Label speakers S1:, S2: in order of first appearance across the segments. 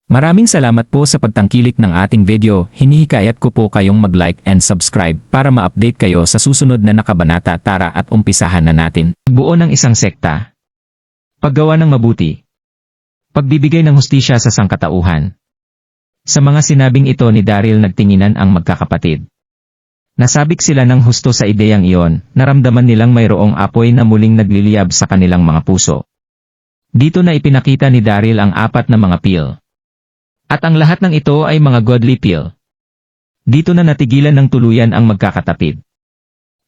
S1: Maraming salamat po sa pagtangkilik ng ating video. Hinihikayat ko po kayong mag-like and subscribe para ma-update kayo sa susunod na nakabanata. Tara at umpisahan na natin. Buo ng isang sekta. Paggawa ng mabuti. Pagbibigay ng hustisya sa sangkatauhan. Sa mga sinabing ito ni Daryl nagtinginan ang magkakapatid. Nasabik sila ng husto sa ideyang iyon, naramdaman nilang mayroong apoy na muling nagliliyab sa kanilang mga puso. Dito na ipinakita ni Daryl ang 4 na mga pil. At ang lahat ng ito ay mga godly pil. Dito na natigilan ng tuluyan ang magkakatapid.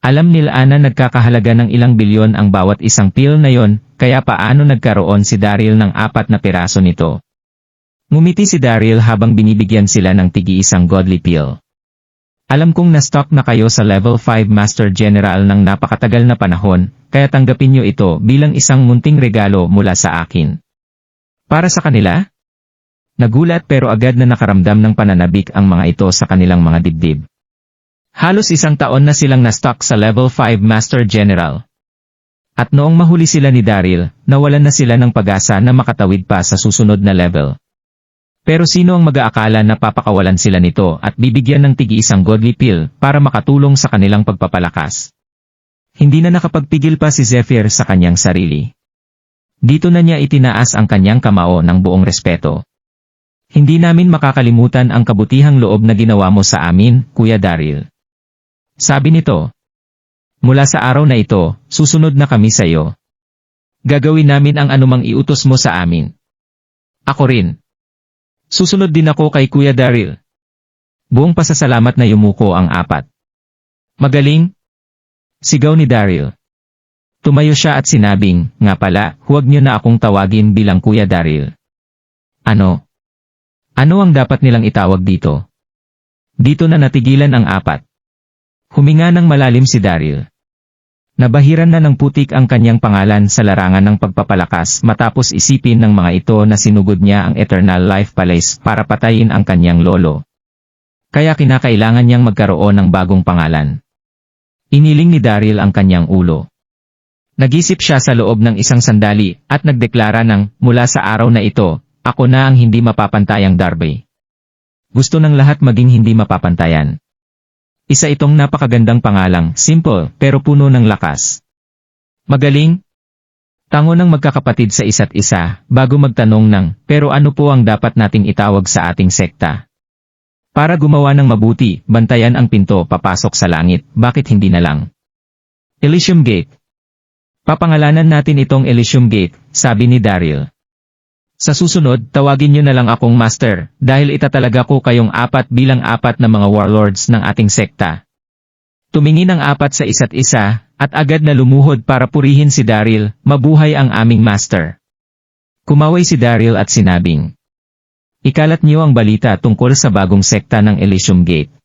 S1: Alam nila na nagkakahalaga ng ilang bilyon ang bawat isang pil na yon, kaya paano nagkaroon si Daryl ng 4 na piraso nito? Ngumiti si Daryl habang binibigyan sila ng tigi-isang godly pil. Alam kong na-stock na kayo sa level 5 Master General ng napakatagal na panahon, kaya tanggapin nyo ito bilang isang munting regalo mula sa akin. Para sa kanila? Nagulat pero agad na nakaramdam ng pananabik ang mga ito sa kanilang mga dibdib. Halos 1 taon na silang na-stock sa level 5 Master General. At noong mahuli sila ni Daryl, nawalan na sila ng pag-asa na makatawid pa sa susunod na level. Pero sino ang mag-aakala na papakawalan sila nito at bibigyan ng tigi-isang godly pill para makatulong sa kanilang pagpapalakas? Hindi na nakapagpigil pa si Zephyr sa kanyang sarili. Dito na niya itinaas ang kanyang kamao ng buong respeto. Hindi namin makakalimutan ang kabutihang loob na ginawa mo sa amin, Kuya Daryl. Sabi nito, mula sa araw na ito, susunod na kami sa iyo. Gagawin namin ang anumang iutos mo sa amin. Ako rin. Susunod din ako kay Kuya Daryl. Buong pasasalamat na yumuko ang 4. Magaling? Sigaw ni Daryl. Tumayo siya at sinabing, nga pala, huwag niyo na akong tawagin bilang Kuya Daryl. Ano? Ano ang dapat nilang itawag dito? Dito na natigilan ang 4. Huminga ng malalim si Daryl. Nabahiran na ng putik ang kanyang pangalan sa larangan ng pagpapalakas matapos isipin ng mga ito na sinugod niya ang Eternal Life Palace para patayin ang kanyang lolo. Kaya kinakailangan niyang magkaroon ng bagong pangalan. Iniling ni Daryl ang kanyang ulo. Nag-isip siya sa loob ng isang sandali at nagdeklara ng, mula sa araw na ito, ako na ang hindi mapapantayang Darby. Gusto ng lahat maging hindi mapapantayan. Isa itong napakagandang pangalang, simple, pero puno ng lakas. Magaling? Tango ng magkakapatid sa isa't isa, bago magtanong ng, pero ano po ang dapat nating itawag sa ating sekta? Para gumawa ng mabuti, bantayan ang pinto papasok sa langit, bakit hindi na lang? Elysium Gate. Papangalanan natin itong Elysium Gate, sabi ni Daryl. Sa susunod, tawagin niyo na lang akong Master, dahil itatalaga ko kayong 4 bilang 4 na mga warlords ng ating sekta. Tumingin ang 4 sa isa't isa, at agad na lumuhod para purihin si Daryl, mabuhay ang aming Master. Kumaway si Daryl at sinabing, ikalat niyo ang balita tungkol sa bagong sekta ng Elysium Gate.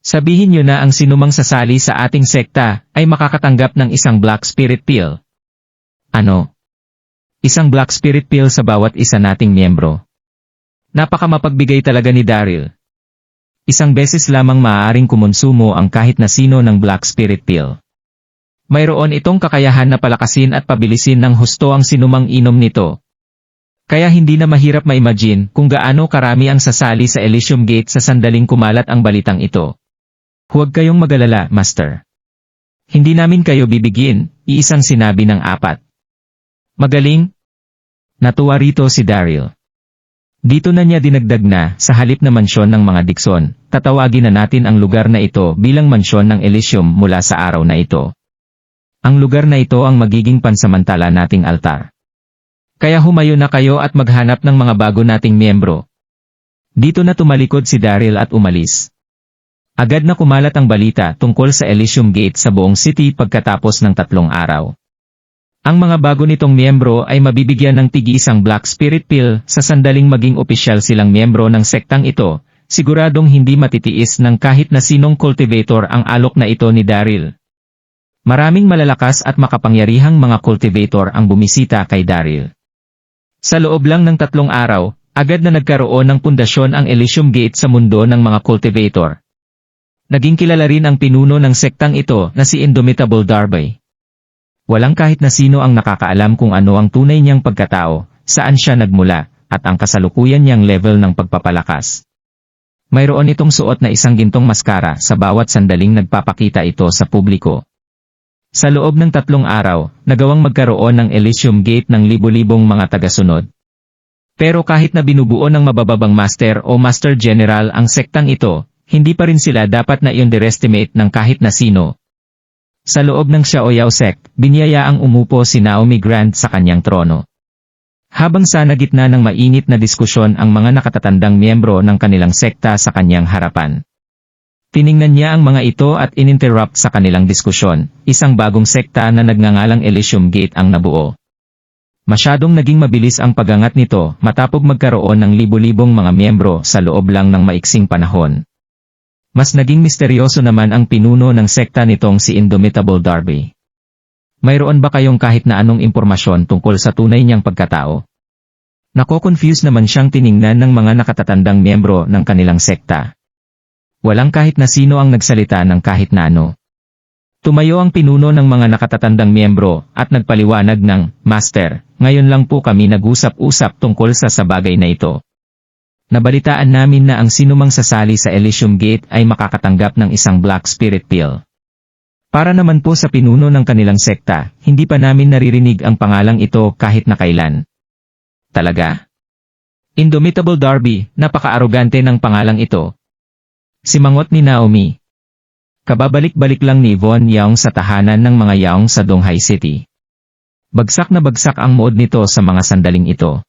S1: Sabihin niyo na ang sinumang sasali sa ating sekta, ay makakatanggap ng isang Black Spirit Pill. Ano? Isang Black Spirit Pill sa bawat isa nating miyembro. Napakamapagbigay talaga ni Daryl. Isang beses lamang maaaring kumonsumo ang kahit na sino ng Black Spirit Pill. Mayroon itong kakayahan na palakasin at pabilisin ng husto ang sinumang inom nito. Kaya hindi na mahirap ma-imagine kung gaano karami ang sasali sa Elysium Gate sa sandaling kumalat ang balitang ito. Huwag kayong mag-alala, Master. Hindi namin kayo bibigyan, iisang sinabi ng 4. Magaling? Natuwa rito si Daryl. Dito na niya dinagdag na, sa halip na mansyon ng mga Dixon, tatawagin na natin ang lugar na ito bilang mansyon ng Elysium mula sa araw na ito. Ang lugar na ito ang magiging pansamantala nating altar. Kaya humayo na kayo at maghanap ng mga bago nating miyembro. Dito na tumalikod si Daryl at umalis. Agad na kumalat ang balita tungkol sa Elysium Gate sa buong city pagkatapos ng 3 araw. Ang mga bago nitong miyembro ay mabibigyan ng tigi-isang Black Spirit Pill sa sandaling maging opisyal silang miyembro ng sektang ito, siguradong hindi matitiis ng kahit na sinong cultivator ang alok na ito ni Daryl. Maraming malalakas at makapangyarihang mga cultivator ang bumisita kay Daryl. Sa loob lang ng 3 araw, agad na nagkaroon ng pundasyon ang Elysium Gate sa mundo ng mga cultivator. Naging kilala rin ang pinuno ng sektang ito na si Indomitable Darby. Walang kahit na sino ang nakakaalam kung ano ang tunay niyang pagkatao, saan siya nagmula, at ang kasalukuyan niyang level ng pagpapalakas. Mayroon itong suot na isang gintong maskara sa bawat sandaling nagpapakita ito sa publiko. Sa loob ng 3 araw, nagawang magkaroon ng Elysium Gate ng libo-libong mga tagasunod. Pero kahit na binubuo ng mabababang Master o Master General ang sektang ito, hindi pa rin sila dapat na i-underestimate ng kahit na sino. Sa loob ng Xiaoyao sect, biniyayaang umupo si Naomi Grant sa kanyang trono. Habang sa gitna ng mainit na diskusyon ang mga nakatatandang miyembro ng kanilang sekta sa kanyang harapan. Tiningnan niya ang mga ito at ininterrupt sa kanilang diskusyon, isang bagong sekta na nagngangalang Elysium Gate ang nabuo. Masyadong naging mabilis ang pagangat nito matapos magkaroon ng libo-libong mga miyembro sa loob lang ng maiksing panahon. Mas naging misteryoso naman ang pinuno ng sekta nitong si Indomitable Darby. Mayroon ba kayong kahit na anong impormasyon tungkol sa tunay niyang pagkatao? Nako-confuse naman siyang tiningnan ng mga nakatatandang miyembro ng kanilang sekta. Walang kahit na sino ang nagsalita ng kahit na ano. Tumayo ang pinuno ng mga nakatatandang miyembro at nagpaliwanag ng, "Master, ngayon lang po kami nag-usap-usap tungkol sa bagay na ito. Nabalitaan namin na ang sinumang sasali sa Elysium Gate ay makakatanggap ng isang Black Spirit Pill. Para naman po sa pinuno ng kanilang sekta, hindi pa namin naririnig ang pangalang ito kahit na kailan." Talaga? Indomitable Darby, napaka-arogante ng pangalang ito. Simangot ni Naomi. Kababalik-balik lang ni Von Yaong sa tahanan ng mga Yaong sa Donghai City. Bagsak na bagsak ang mood nito sa mga sandaling ito.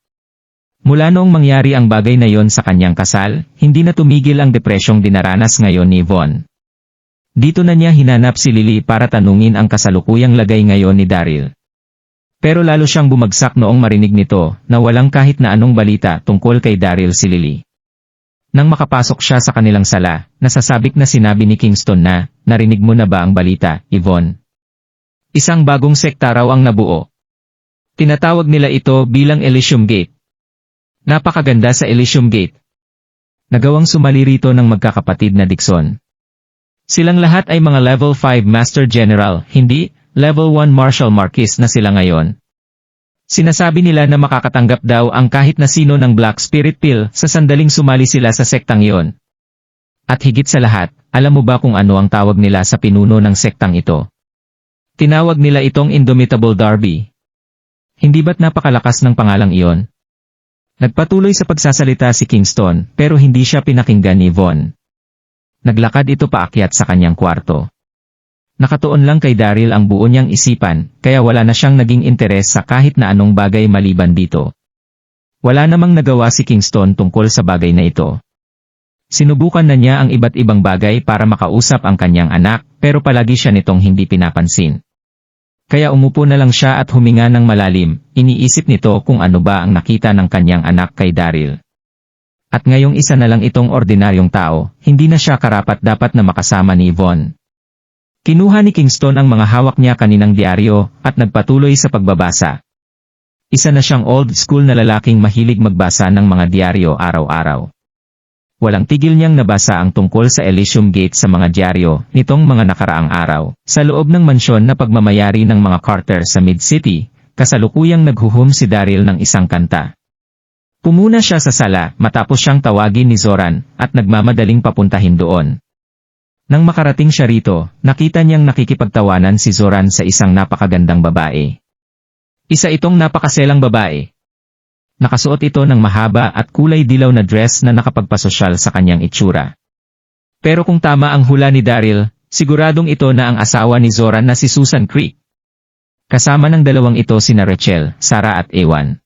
S1: Mula noong mangyari ang bagay na yon sa kanyang kasal, hindi na tumigil ang depresyong dinaranas ngayon ni Von. Dito na niya hinanap si Lily para tanungin ang kasalukuyang lagay ngayon ni Daryl. Pero lalo siyang bumagsak noong marinig nito na walang kahit na anong balita tungkol kay Daryl si Lily. Nang makapasok siya sa kanilang sala, nasasabik na sinabi ni Kingston na, "Narinig mo na ba ang balita, Yvonne? Isang bagong sekta raw ang nabuo. Tinatawag nila ito bilang Elysium Gate. Napakaganda sa Elysium Gate." Nagawang sumali rito ng magkakapatid na Dixon. Silang lahat ay mga level 5 Master General, hindi level 1 Marshal Marquis na sila ngayon. Sinasabi nila na makakatanggap daw ang kahit na sino ng Black Spirit Pill sa sandaling sumali sila sa sektang iyon. At higit sa lahat, alam mo ba kung ano ang tawag nila sa pinuno ng sektang ito? Tinawag nila itong Indomitable Darby. Hindi ba't napakalakas ng pangalang iyon? Nagpatuloy sa pagsasalita si Kingston pero hindi siya pinakinggan ni Von. Naglakad ito paakyat sa kanyang kwarto. Nakatuon lang kay Daryl ang buo niyang isipan, kaya wala na siyang naging interes sa kahit na anong bagay maliban dito. Wala namang nagawa si Kingston tungkol sa bagay na ito. Sinubukan na niya ang iba't ibang bagay para makausap ang kanyang anak, pero palagi siya nitong hindi pinapansin. Kaya umupo na lang siya at huminga ng malalim, iniisip nito kung ano ba ang nakita ng kanyang anak kay Daryl. At ngayong isa na lang itong ordinaryong tao, hindi na siya karapat-dapat na makasama ni Von. Kinuha ni Kingston ang mga hawak niya kaninang diaryo at nagpatuloy sa pagbabasa. Isa na siyang old school na lalaking mahilig magbasa ng mga diaryo araw-araw. Walang tigil niyang nabasa ang tungkol sa Elysium Gate sa mga diaryo nitong mga nakaraang araw. Sa loob ng mansyon na pagmamayari ng mga Carter sa Mid-City, kasalukuyang naghuhum si Daryl ng isang kanta. Pumuna siya sa sala matapos siyang tawagin ni Zoran at nagmamadaling papuntahin doon. Nang makarating siya rito, nakita niyang nakikipagtawanan si Zoran sa isang napakagandang babae. Isa itong napakaselang babae. Nakasuot ito ng mahaba at kulay dilaw na dress na nakapagpasosyal sa kanyang itsura. Pero kung tama ang hula ni Daryl, siguradong ito na ang asawa ni Zoran na si Susan Creek. Kasama ng dalawang ito sina Rachel, Sarah at Ewan.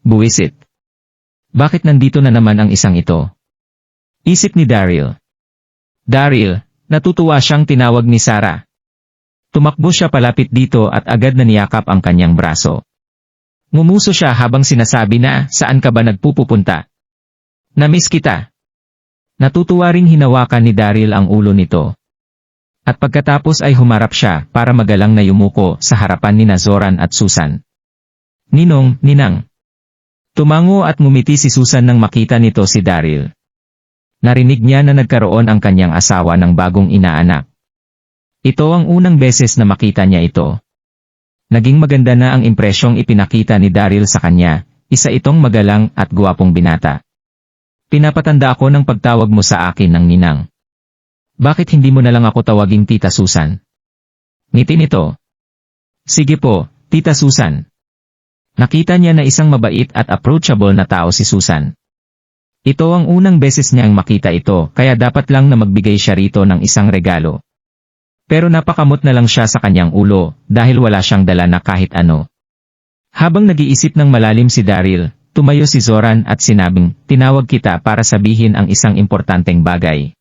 S1: Buwisit. Bakit nandito na naman ang isang ito? Isip ni Daryl. Daryl, natutuwa siyang tinawag ni Sarah. Tumakbo siya palapit dito at agad na niyakap ang kanyang braso. Ngumuso siya habang sinasabi na, "Saan ka ba nagpupunta? Namiss kita." Natutuwa ring hinawakan ni Daryl ang ulo nito. At pagkatapos ay humarap siya para magalang na yumuko sa harapan ni Zoran at Susan. "Ninong, Ninang." Tumango at ngumiti si Susan nang makita nito si Daryl. Narinig niya na nagkaroon ang kanyang asawa ng bagong inaanak. Ito ang unang beses na makita niya ito. Naging maganda na ang impresyong ipinakita ni Daryl sa kanya, Isa itong magalang at guwapong binata. Pinapatanda ako ng pagtawag mo sa akin ng ninang. Bakit hindi mo na lang ako tawaging Tita Susan? Ngiti nito. Sige po, Tita Susan. Nakita niya na isang mabait at approachable na tao si Susan. Ito ang unang beses niyang makita ito, kaya dapat lang na magbigay siya rito ng isang regalo. Pero napakamot na lang siya sa kanyang ulo, dahil wala siyang dala na kahit ano. Habang nag-iisip ng malalim si Daryl, tumayo si Zoran at sinabing, tinawag kita para sabihin ang isang importanteng bagay.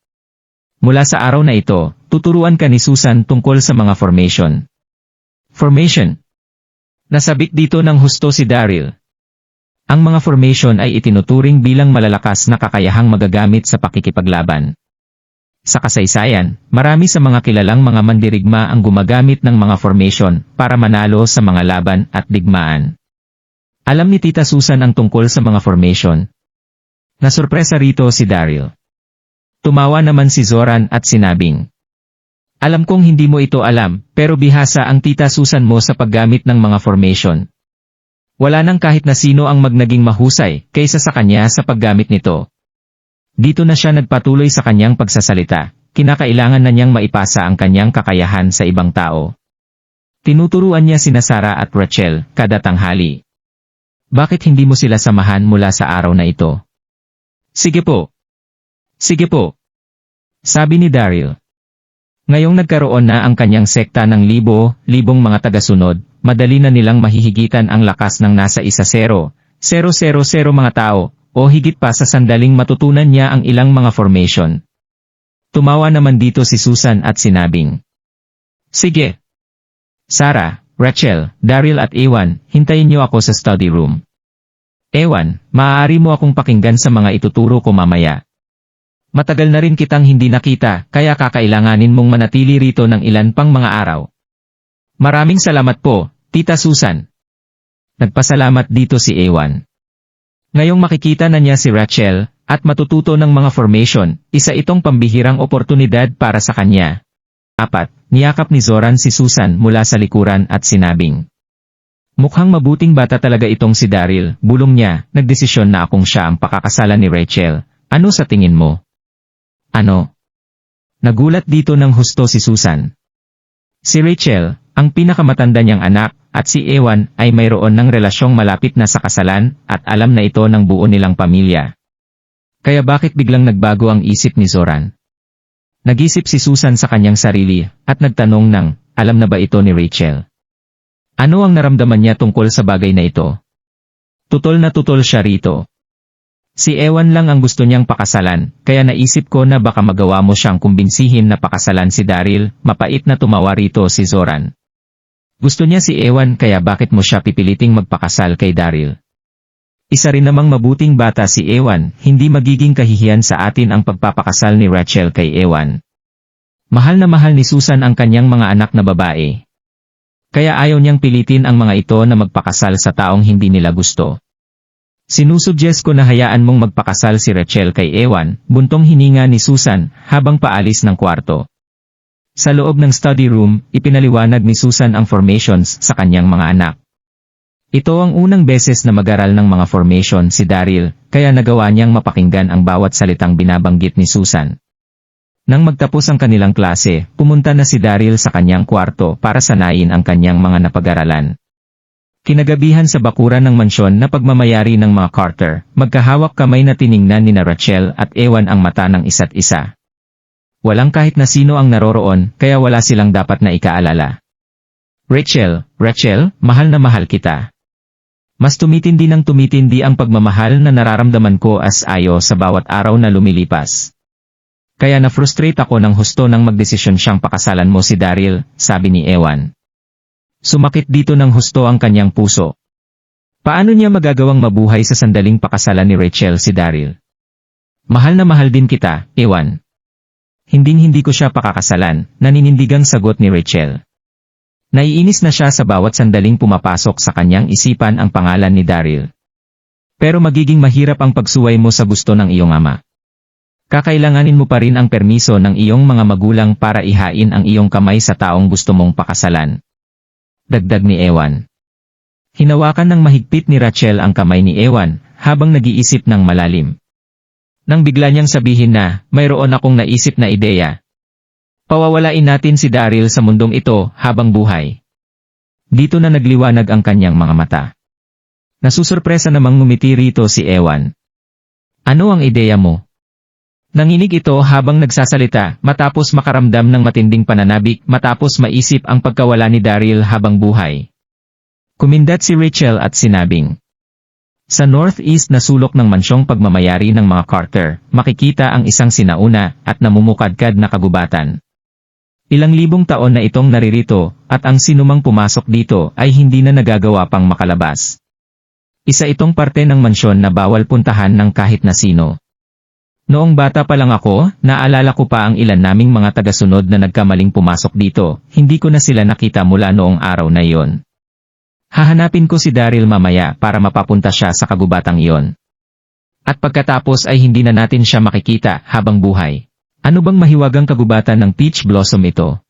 S1: Mula sa araw na ito, tuturuan ka ni Susan tungkol sa mga formation. Formation. Nasabik dito ng husto si Daryl. Ang mga formation ay itinuturing bilang malalakas na kakayahang magagamit sa pakikipaglaban. Sa kasaysayan, marami sa mga kilalang mga mandirigma ang gumagamit ng mga formation para manalo sa mga laban at digmaan. Alam ni Tita Susan ang tungkol sa mga formation. Nasurpresa rito si Daryl. Tumawa naman si Zoran at sinabing, alam kong hindi mo ito alam, pero bihasa ang Tita Susan mo sa paggamit ng mga formation. Wala nang kahit na sino ang magnaging mahusay kaysa sa kanya sa paggamit nito. Dito na siya nagpatuloy sa kanyang pagsasalita, kinakailangan na niyang maipasa ang kanyang kakayahan sa ibang tao. Tinuturuan niya sina Sarah at Rachel kada tanghali. Bakit hindi mo sila samahan mula sa araw na ito? Sige po. Sige po. Sabi ni Daryl. Ngayong nagkaroon na ang kanyang sekta ng libo-libong mga tagasunod, madali na nilang mahihigitan ang lakas ng nasa 1-0, 0-0-0 mga tao, o higit pa sa sandaling matutunan niya ang ilang mga formation. Tumawa naman dito si Susan at sinabing, sige. Sarah, Rachel, Daryl at Ewan, hintayin niyo ako sa study room. Ewan, maaari mo akong pakinggan sa mga ituturo ko mamaya. Matagal na rin kitang hindi nakita, kaya kakailanganin mong manatili rito ng ilan pang mga araw. Maraming salamat po, Tita Susan. Nagpasalamat dito si Ewan. Ngayong makikita na niya si Rachel, at matututo ng mga formation, isa itong pambihirang oportunidad para sa kanya. 4. Niyakap ni Zoran si Susan mula sa likuran at sinabing, mukhang mabuting bata talaga itong si Daryl, bulong niya, nagdesisyon na akong siya ang pakakasalan ni Rachel. Ano sa tingin mo? Ano? Nagulat dito ng husto si Susan. Si Rachel, ang pinakamatanda niyang anak, at si Ewan ay mayroon ng relasyong malapit na sa kasalan at alam na ito ng buo nilang pamilya. Kaya bakit biglang nagbago ang isip ni Zoran? Nag-isip si Susan sa kanyang sarili at nagtanong ng, alam na ba ito ni Rachel? Ano ang naramdaman niya tungkol sa bagay na ito? Tutol na tutol siya rito. Si Ewan lang ang gusto niyang pakasalan, kaya naisip ko na baka magawa mo siyang kumbinsihin na pakasalan si Daryl, mapait na tumawa rito si Zoran. Gusto niya si Ewan kaya bakit mo siya pipiliting magpakasal kay Daryl? Isa rin namang mabuting bata si Ewan, hindi magiging kahihiyan sa atin ang pagpapakasal ni Rachel kay Ewan. Mahal na mahal ni Susan ang kanyang mga anak na babae. Kaya ayaw niyang pilitin ang mga ito na magpakasal sa taong hindi nila gusto. Sinusuggest ko na hayaan mong magpakasal si Rachel kay Ewan, buntong hininga ni Susan, habang paalis ng kwarto. Sa loob ng study room, ipinaliwanag ni Susan ang formations sa kanyang mga anak. Ito ang unang beses na mag-aral ng mga formation si Daryl, kaya nagawa niyang mapakinggan ang bawat salitang binabanggit ni Susan. Nang magtapos ang kanilang klase, pumunta na si Daryl sa kanyang kwarto para sanayin ang kanyang mga napag-aralan. Kinagabihan sa bakuran ng mansyon na pagmamayari ng mga Carter, magkahawak kamay na tiningnan ni Rachel at Ewan ang mata ng isa't isa. Walang kahit na sino ang naroroon, kaya wala silang dapat na ikaalala. Rachel, mahal na mahal kita. Mas tumitindi ng tumitindi ang pagmamahal na nararamdaman ko as ayo sa bawat araw na lumilipas. Kaya na-frustrate ako ng husto nang magdesisyon siyang pakasalan mo si Daryl, sabi ni Ewan. Sumakit dito ng husto ang kanyang puso. Paano niya magagawang mabuhay sa sandaling pakasalan ni Rachel si Daryl? Mahal na mahal din kita, Ewan. Hinding-hindi ko siya pakakasalan, naninindigang sagot ni Rachel. Naiinis na siya sa bawat sandaling pumapasok sa kanyang isipan ang pangalan ni Daryl. Pero magiging mahirap ang pagsuway mo sa gusto ng iyong ama. Kakailanganin mo pa rin ang permiso ng iyong mga magulang para ihain ang iyong kamay sa taong gusto mong pakasalan. Dagdag ni Ewan. Hinawakan ng mahigpit ni Rachel ang kamay ni Ewan, habang nag-iisip ng malalim. Nang bigla niyang sabihin na, mayroon akong naisip na ideya. Pawawalain natin si Daryl sa mundong ito habang buhay. Dito na nagliwanag ang kanyang mga mata. Nasusurpresa namang ngumiti rito si Ewan. Ano ang ideya mo? Nanginig ito habang nagsasalita matapos makaramdam ng matinding pananabik matapos maisip ang pagkawala ni Daryl habang buhay. Kumindat si Rachel at sinabing, sa northeast na sulok ng mansyong pagmamayari ng mga Carter, makikita ang isang sinauna at namumukadkad na kagubatan. Ilang libong taon na itong naririto, at ang sinumang pumasok dito ay hindi na nagagawa pang makalabas. Isa itong parte ng mansyon na bawal puntahan ng kahit na sino. Noong bata pa lang ako, naalala ko pa ang ilan naming mga tagasunod na nagkamaling pumasok dito, hindi ko na sila nakita mula noong araw na iyon. Hahanapin ko si Daryl mamaya para mapapunta siya sa kagubatang iyon. At pagkatapos ay hindi na natin siya makikita habang buhay. Ano bang mahiwagang kagubatan ng peach blossom ito?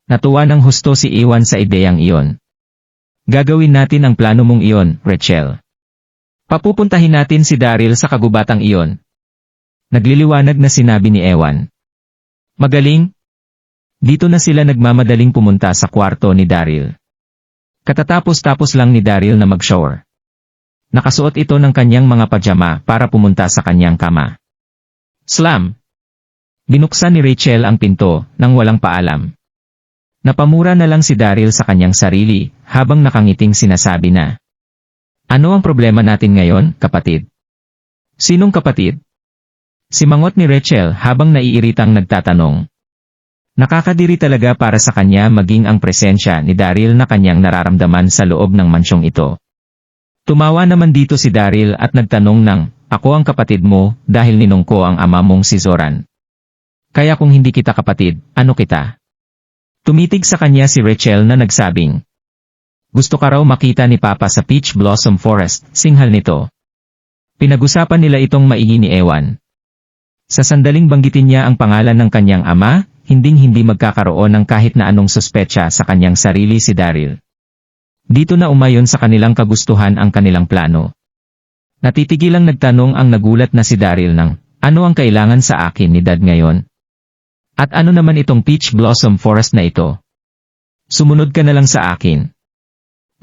S1: Natuwa ng husto si Ewan sa ideyang iyon. Gagawin natin ang plano mong iyon, Rachel. Papupuntahin natin si Daryl sa kagubatang iyon. Nagliliwanag na sinabi ni Ewan. Magaling? Dito na sila nagmamadaling pumunta sa kwarto ni Daryl. Katatapos-tapos lang ni Daryl na mag-shower. Nakasuot ito ng kanyang mga pajama para pumunta sa kanyang kama. Slam! Binuksan ni Rachel ang pinto nang walang paalam. Napamura na lang si Daryl sa kanyang sarili habang nakangiting sinasabi na, ano ang problema natin ngayon, kapatid? Sinong kapatid? Simangot ni Rachel habang naiiritang nagtatanong. Nakakadiri talaga para sa kanya maging ang presensya ni Daryl na kanyang nararamdaman sa loob ng mansyong ito. Tumawa naman dito si Daryl at nagtanong ng, ako ang kapatid mo dahil ninong ko ang ama mong si Zoran. Kaya kung hindi kita kapatid, ano kita? Tumitig sa kanya si Rachel na nagsabing, gusto ka raw makita ni Papa sa Peach Blossom Forest, singhal nito. Pinag-usapan nila itong maigi ni Ewan. Sa sandaling banggitin niya ang pangalan ng kanyang ama, hinding-hindi magkakaroon ng kahit na anong suspetsa sa kanyang sarili si Daryl. Dito na umayon sa kanilang kagustuhan ang kanilang plano. Natitigilang nagtanong ang nagulat na si Daryl ng, ano ang kailangan sa akin ni Dad ngayon? At ano naman itong Peach Blossom Forest na ito? Sumunod ka na lang sa akin.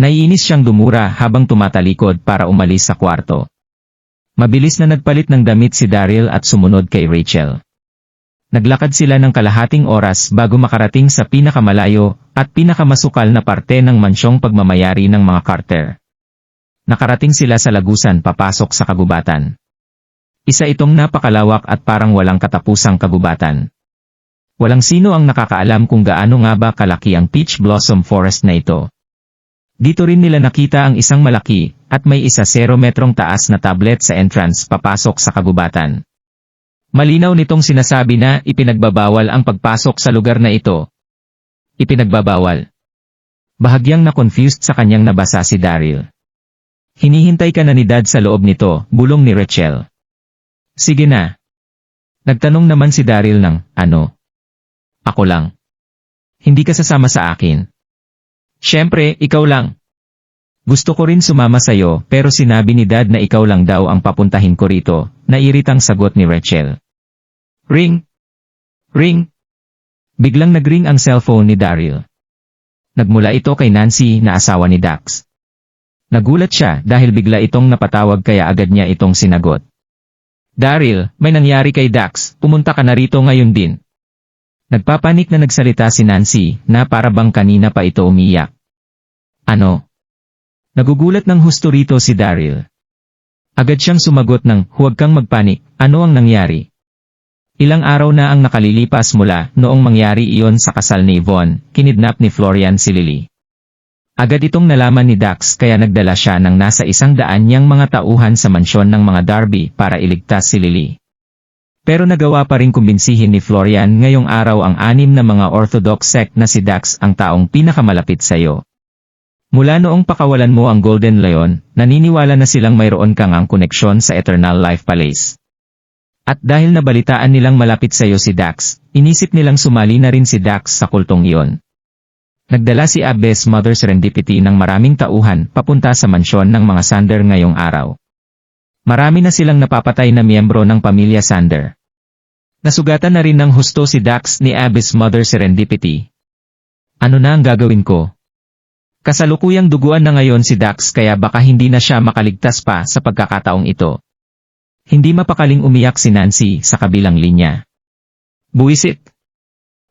S1: Naiinis siyang dumura habang tumatalikod para umalis sa kwarto. Mabilis na nagpalit ng damit si Daryl at sumunod kay Rachel. Naglakad sila ng kalahating oras bago makarating sa pinakamalayo at pinakamasukal na parte ng mansyong pagmamayari ng mga Carter. Nakarating sila sa lagusan papasok sa kagubatan. Isa itong napakalawak at parang walang katapusang kagubatan. Walang sino ang nakakaalam kung gaano nga ba kalaki ang Peach Blossom Forest na ito. Dito rin nila nakita ang isang malaki at may 1 metrong taas na tablet sa entrance papasok sa kagubatan. Malinaw nitong sinasabi na ipinagbabawal ang pagpasok sa lugar na ito. Ipinagbabawal. Bahagyang na-confused sa kanyang nabasa si Daryl. Hinihintay ka na ni Dad sa loob nito, bulong ni Rachel. Sige na. Nagtanong naman si Daryl ng, ano? Ako lang. Hindi ka sasama sa akin. Siyempre, ikaw lang. Gusto ko rin sumama sa'yo pero sinabi ni Dad na ikaw lang daw ang papuntahin ko rito, nairitang sagot ni Rachel. Ring! Ring! Biglang nagring ang cellphone ni Daryl. Nagmula ito kay Nancy na asawa ni Dax. Nagulat siya dahil bigla itong napatawag kaya agad niya itong sinagot. Daryl, may nangyari kay Dax, pumunta ka na rito ngayon din. Nagpapanik na nagsalita si Nancy na para bang kanina pa ito umiyak. Ano? Nagugulat ng husto rito si Daryl. Agad siyang sumagot ng, huwag kang magpanik, ano ang nangyari? Ilang araw na ang nakalilipas mula noong mangyari iyon sa kasal ni Yvonne, kinidnap ni Florian si Lily. Agad itong nalaman ni Dax kaya nagdala siya ng nasa 100 niyang mga tauhan sa mansyon ng mga Darby para iligtas si Lily. Pero nagawa pa rin kumbinsihin ni Florian ngayong araw ang 6 na mga Orthodox sect na si Dax ang taong pinakamalapit sa iyo. Mula noong pakawalan mo ang Golden Lion, naniniwala na silang mayroon kang ang koneksyon sa Eternal Life Palace. At dahil nabalitaan nilang malapit sa iyo si Dax, inisip nilang sumali na rin si Dax sa kultong iyon. Nagdala si Abby's mother Serendipity ng maraming tauhan papunta sa mansyon ng mga Sander ngayong araw. Marami na silang napapatay na miyembro ng pamilya Sander. Nasugatan na rin ng husto si Dax ni Abby's mother Serendipity. Ano na ang gagawin ko? Kasalukuyang duguan na ngayon si Dax kaya baka hindi na siya makaligtas pa sa pagkakataong ito. Hindi mapakaling umiyak si Nancy sa kabilang linya. Buwisit!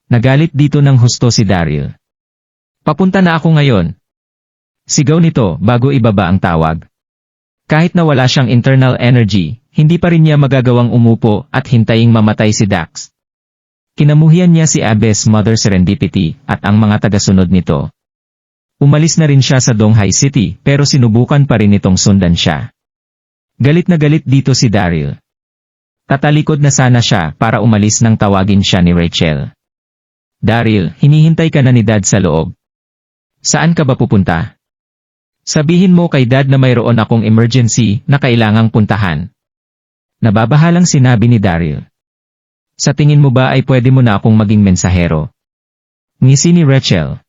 S1: Nagalit dito ng husto si Daryl. Papunta na ako ngayon. Sigaw nito bago ibaba ang tawag. Kahit na wala siyang internal energy, hindi pa rin niya magagawang umupo at hintaying mamatay si Dax. Kinamuhian niya si Abby's mother Serendipity at ang mga tagasunod nito. Umalis na rin siya sa Donghai City pero sinubukan pa rin itong sundan siya. Galit na galit dito si Daryl. Tatalikod na sana siya para umalis nang tawagin siya ni Rachel. Daryl, hinihintay ka na ni Dad sa loob. Saan ka ba pupunta? Sabihin mo kay Dad na mayroon akong emergency na kailangang puntahan. Nababahalang sinabi ni Daryl. Sa tingin mo ba ay pwede mo na akong maging mensahero? Ngisi ni Rachel.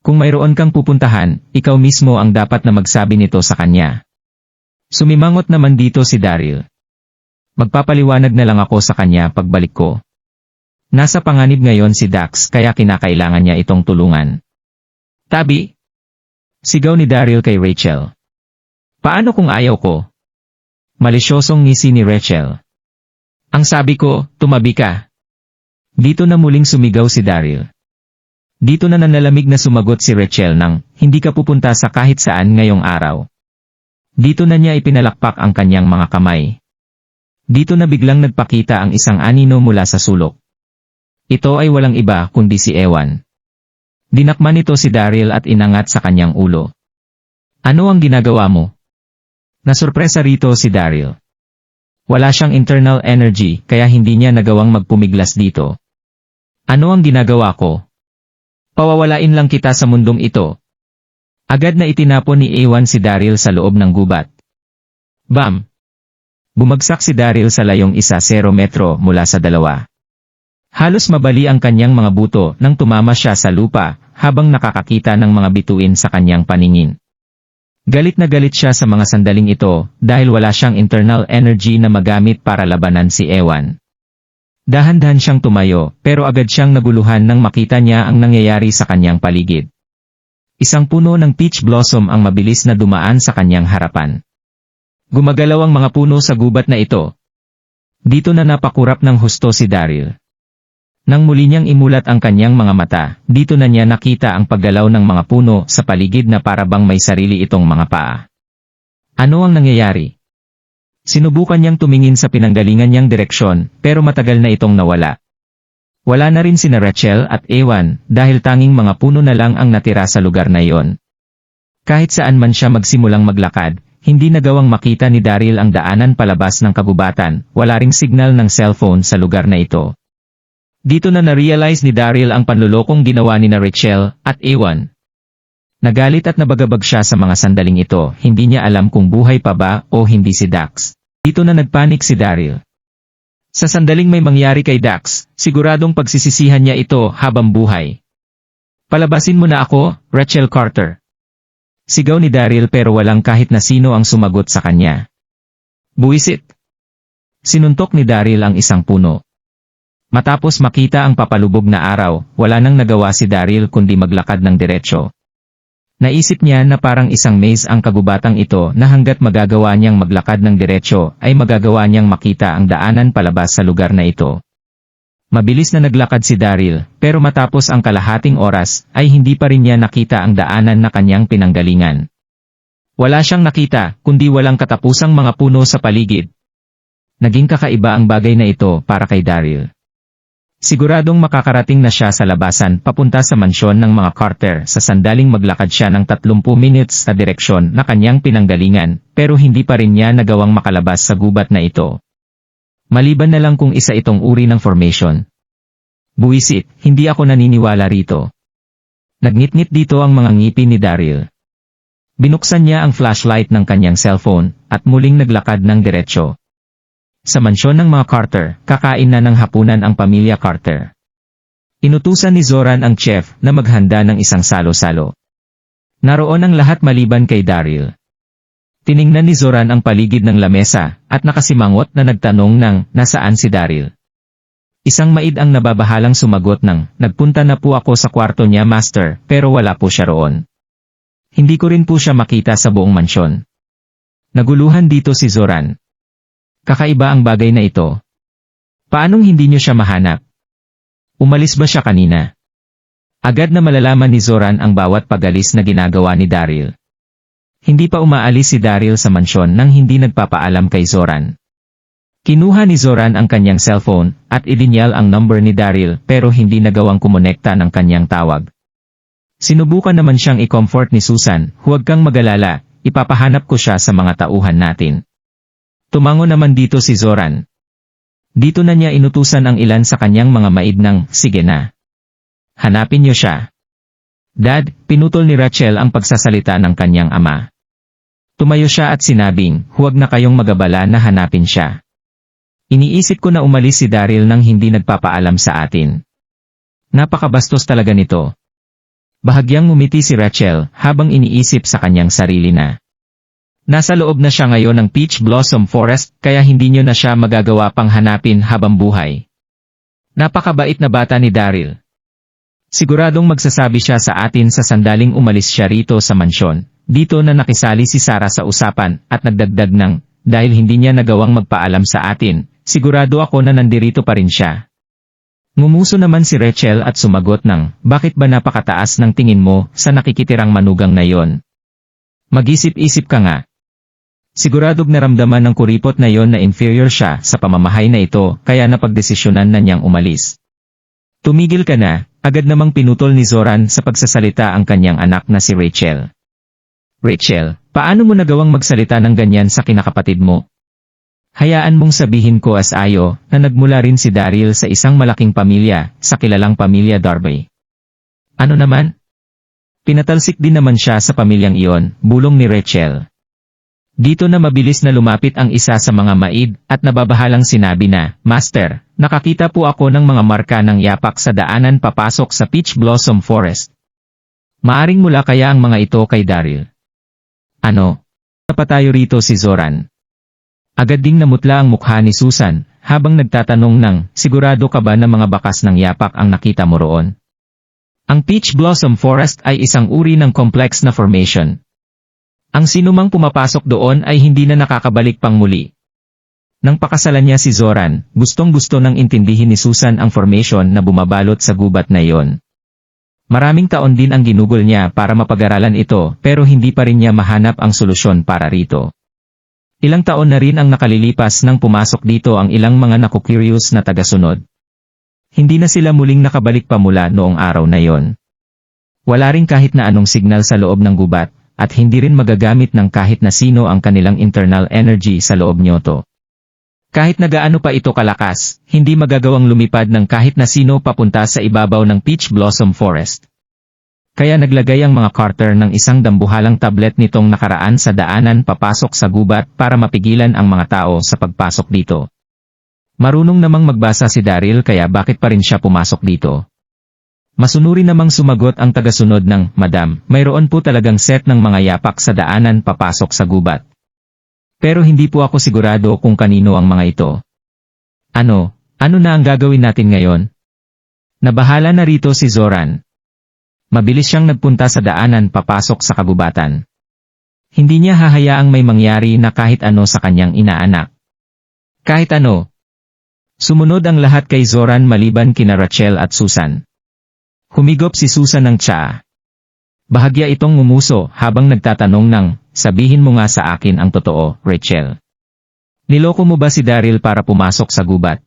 S1: Kung mayroon kang pupuntahan, ikaw mismo ang dapat na magsabi nito sa kanya. Sumimangot naman dito si Daryl. Magpapaliwanag na lang ako sa kanya pagbalik ko. Nasa panganib ngayon si Dax kaya kinakailangan niya itong tulungan. Tabi! Sigaw ni Daryl kay Rachel. Paano kung ayaw ko? Malisyosong ngisi ni Rachel. Ang sabi ko, tumabi ka. Dito na muling sumigaw si Daryl. Dito na nanalamig na sumagot si Rachel nang, hindi ka pupunta sa kahit saan ngayong araw. Dito na niya ipinalakpak ang kanyang mga kamay. Dito na biglang nagpakita ang isang anino mula sa sulok. Ito ay walang iba kundi si Ewan. Dinakman nito si Daryl at inangat sa kanyang ulo. Ano ang ginagawa mo? Nasurpresa rito si Daryl. Wala siyang internal energy kaya hindi niya nagawang magpumiglas dito. Ano ang ginagawa ko? Pawawalain lang kita sa mundong ito. Agad na itinapon ni Ewan si Daryl sa loob ng gubat. Bam! Bumagsak si Daryl sa layong 1-0 metro mula sa 2. Halos mabali ang kanyang mga buto nang tumama siya sa lupa habang nakakakita ng mga bituin sa kanyang paningin. Galit na galit siya sa mga sandaling ito dahil wala siyang internal energy na magamit para labanan si Ewan. Dahan-dahan siyang tumayo pero agad siyang naguluhan nang makita niya ang nangyayari sa kanyang paligid. Isang puno ng peach blossom ang mabilis na dumaan sa kanyang harapan. Gumagalaw ang mga puno sa gubat na ito. Dito na napakurap ng husto si Daryl. Nang muli niyang imulat ang kanyang mga mata, dito na niya nakita ang paggalaw ng mga puno sa paligid na para bang may sarili itong mga paa. Ano ang nangyayari? Sinubukan niyang tumingin sa pinanggalingan niyang direksyon, pero matagal na itong nawala. Wala na rin sina Rachel at Ewan, dahil tanging mga puno na lang ang natira sa lugar na iyon. Kahit saan man siya magsimulang maglakad, hindi nagawang makita ni Daryl ang daanan palabas ng kagubatan, wala ring signal ng cellphone sa lugar na ito. Dito na na-realize ni Daryl ang panlulokong ginawa ni na Rachel at Ewan. Nagalit at nabagabag siya sa mga sandaling ito, hindi niya alam kung buhay pa ba o hindi si Dax. Dito na nagpanik si Daryl. Sa sandaling may mangyari kay Dax, siguradong pagsisisihan niya ito habang buhay. Palabasin mo na ako, Rachel Carter. Sigaw ni Daryl pero walang kahit na sino ang sumagot sa kanya. Buwisit! Sinuntok ni Daryl ang isang puno. Matapos makita ang papalubog na araw, wala nang nagawa si Daryl kundi maglakad ng diretsyo. Naisip niya na parang isang maze ang kagubatang ito na hanggat magagawa niyang maglakad ng diretsyo ay magagawa niyang makita ang daanan palabas sa lugar na ito. Mabilis na naglakad si Daryl, pero matapos ang kalahating oras ay hindi pa rin niya nakita ang daanan na kanyang pinanggalingan. Wala siyang nakita kundi walang katapusang mga puno sa paligid. Naging kakaiba ang bagay na ito para kay Daryl. Siguradong makakarating na siya sa labasan papunta sa mansyon ng mga Carter sa sandaling maglakad siya ng 30 minutes sa direksyon na kanyang pinanggalingan, pero hindi pa rin niya nagawang makalabas sa gubat na ito. Maliban na lang kung isa itong uri ng formation. Buwisit, hindi ako naniniwala rito. Nagnitnit dito ang mga ngipin ni Daryl. Binuksan niya ang flashlight ng kanyang cellphone at muling naglakad ng diretsyo. Sa mansyon ng mga Carter, kakain na ng hapunan ang pamilya Carter. Inutusan ni Zoran ang chef na maghanda ng isang salo-salo. Naroon ang lahat maliban kay Daryl. Tiningnan ni Zoran ang paligid ng lamesa at nakasimangot na nagtanong ng nasaan si Daryl. Isang maid ang nababahalang sumagot ng nagpunta na po ako sa kwarto niya master pero wala po siya roon. Hindi ko rin po siya makita sa buong mansyon. Naguluhan dito si Zoran. Kakaiba ang bagay na ito. Paanong hindi niyo siya mahanap? Umalis ba siya kanina? Agad na malalaman ni Zoran ang bawat pag-alis na ginagawa ni Daryl. Hindi pa umaalis si Daryl sa mansyon nang hindi nagpapaalam kay Zoran. Kinuha ni Zoran ang kanyang cellphone at ilinyal ang number ni Daryl pero hindi nagawang kumonekta ng kanyang tawag. Sinubukan naman siyang i-comfort ni Susan, huwag kang magalala, ipapahanap ko siya sa mga tauhan natin. Tumango naman dito si Zoran. Dito na niya inutusan ang ilan sa kanyang mga maid ng, sige na. Hanapin niyo siya. Dad, pinutol ni Rachel ang pagsasalita ng kanyang ama. Tumayo siya at sinabing, huwag na kayong magabala na hanapin siya. Iniisip ko na umalis si Daryl nang hindi nagpapaalam sa atin. Napakabastos talaga nito. Bahagyang ngumiti si Rachel habang iniisip sa kanyang sarili na. Nasa loob na siya ngayon ng Peach Blossom Forest kaya hindi niyo na siya magagawa pang hanapin habang buhay. Napakabait na bata ni Daryl. Siguradong magsasabi siya sa atin sa sandaling umalis siya rito sa mansyon. Dito na nakisali si Sarah sa usapan at nagdagdag ng, dahil hindi niya nagawang magpaalam sa atin, sigurado ako na nandirito pa rin siya. Ngumuso naman si Rachel at sumagot ng, bakit ba napakataas ng tingin mo sa nakikitirang manugang na yon? Mag-isip-isip ka nga. Siguradong naramdaman ng kuripot na yon na inferior siya sa pamamahay na ito kaya napagdesisyonan na niyang umalis. Tumigil ka na, agad namang pinutol ni Zoran sa pagsasalita ang kanyang anak na si Rachel. Rachel, paano mo nagawang magsalita ng ganyan sa kinakapatid mo? Hayaan mong sabihin ko as ayo na nagmula rin si Daryl sa isang malaking pamilya, sa kilalang pamilya Darby. Ano naman? Pinatalsik din naman siya sa pamilyang iyon, bulong ni Rachel. Dito na mabilis na lumapit ang isa sa mga maid at nababahalang sinabi na, Master, nakakita po ako ng mga marka ng yapak sa daanan papasok sa Peach Blossom Forest. Maaring mula kaya ang mga ito kay Daryl. Ano? Napatayo rito si Zoran. Agad ding namutla ang mukha ni Susan habang nagtatanong ng, sigurado ka ba na mga bakas ng yapak ang nakita mo roon? Ang Peach Blossom Forest ay isang uri ng complex na formation. Ang sinumang pumapasok doon ay hindi na nakakabalik pang muli. Nang pakasalan niya si Zoran, gustong-gusto nang intindihin ni Susan ang formation na bumabalot sa gubat na iyon. Maraming taon din ang ginugol niya para mapag-aralan ito pero hindi pa rin niya mahanap ang solusyon para rito. Ilang taon na rin ang nakalilipas nang pumasok dito ang ilang mga naku-curious na tagasunod. Hindi na sila muling nakabalik pa mula noong araw na yon. Wala rin kahit na anong signal sa loob ng gubat, at hindi rin magagamit ng kahit na sino ang kanilang internal energy sa loob nyoto. Kahit na gaano pa ito kalakas, hindi magagawang lumipad ng kahit na sino papunta sa ibabaw ng Peach Blossom Forest. Kaya naglagay ang mga Carter ng isang dambuhalang tablet nitong nakaraan sa daanan papasok sa gubat para mapigilan ang mga tao sa pagpasok dito. Marunong namang magbasa si Daryl kaya bakit pa rin siya pumasok dito? Masunuri namang sumagot ang tagasunod ng, Madam, mayroon po talagang set ng mga yapak sa daanan papasok sa gubat. Pero hindi po ako sigurado kung kanino ang mga ito. Ano na ang gagawin natin ngayon? Nabahala na rito si Zoran. Mabilis siyang nagpunta sa daanan papasok sa kagubatan. Hindi niya hahayaang may mangyari na kahit ano sa kanyang inaanak. Kahit ano. Sumunod ang lahat kay Zoran maliban kina Rachel at Susan. Humigop si Susan ng tsaa. Bahagya itong ngumuso habang nagtatanong ng, sabihin mo nga sa akin ang totoo, Rachel. Niloko mo ba si Daryl para pumasok sa gubat?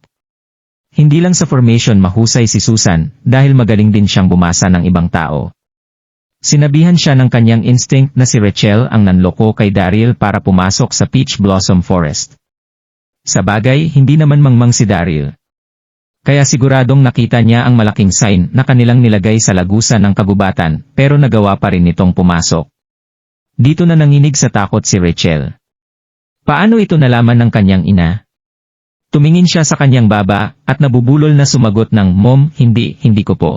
S1: Hindi lang sa formation mahusay si Susan, dahil magaling din siyang bumasa ng ibang tao. Sinabihan siya ng kanyang instinct na si Rachel ang nanloko kay Daryl para pumasok sa Peach Blossom Forest. Sa bagay, hindi naman mangmang si Daryl. Kaya siguradong nakita niya ang malaking sign na kanilang nilagay sa lagusan ng kagubatan, pero nagawa pa rin nitong pumasok. Dito na nanginig sa takot si Rachel. Paano ito nalaman ng kanyang ina? Tumingin siya sa kanyang baba, at nabubulol na sumagot ng, "Mom, hindi ko po."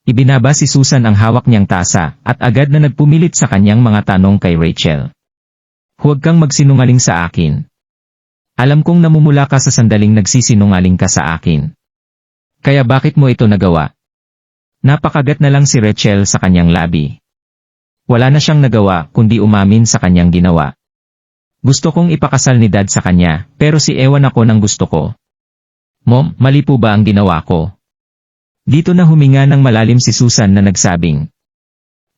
S1: Ibinaba si Susan ang hawak niyang tasa, at agad na nagpumilit sa kanyang mga tanong kay Rachel. "Huwag kang magsinungaling sa akin. Alam kong namumula ka sa sandaling nagsisinungaling ka sa akin. Kaya bakit mo ito nagawa?" Napakagat na lang si Rachel sa kanyang labi. Wala na siyang nagawa, kundi umamin sa kanyang ginawa. "Gusto kong ipakasal ni Dad sa kanya, pero si ewan ako ng gusto ko." "Mom, mali po ba ang ginawa ko?" Dito na huminga ng malalim si Susan na nagsabing,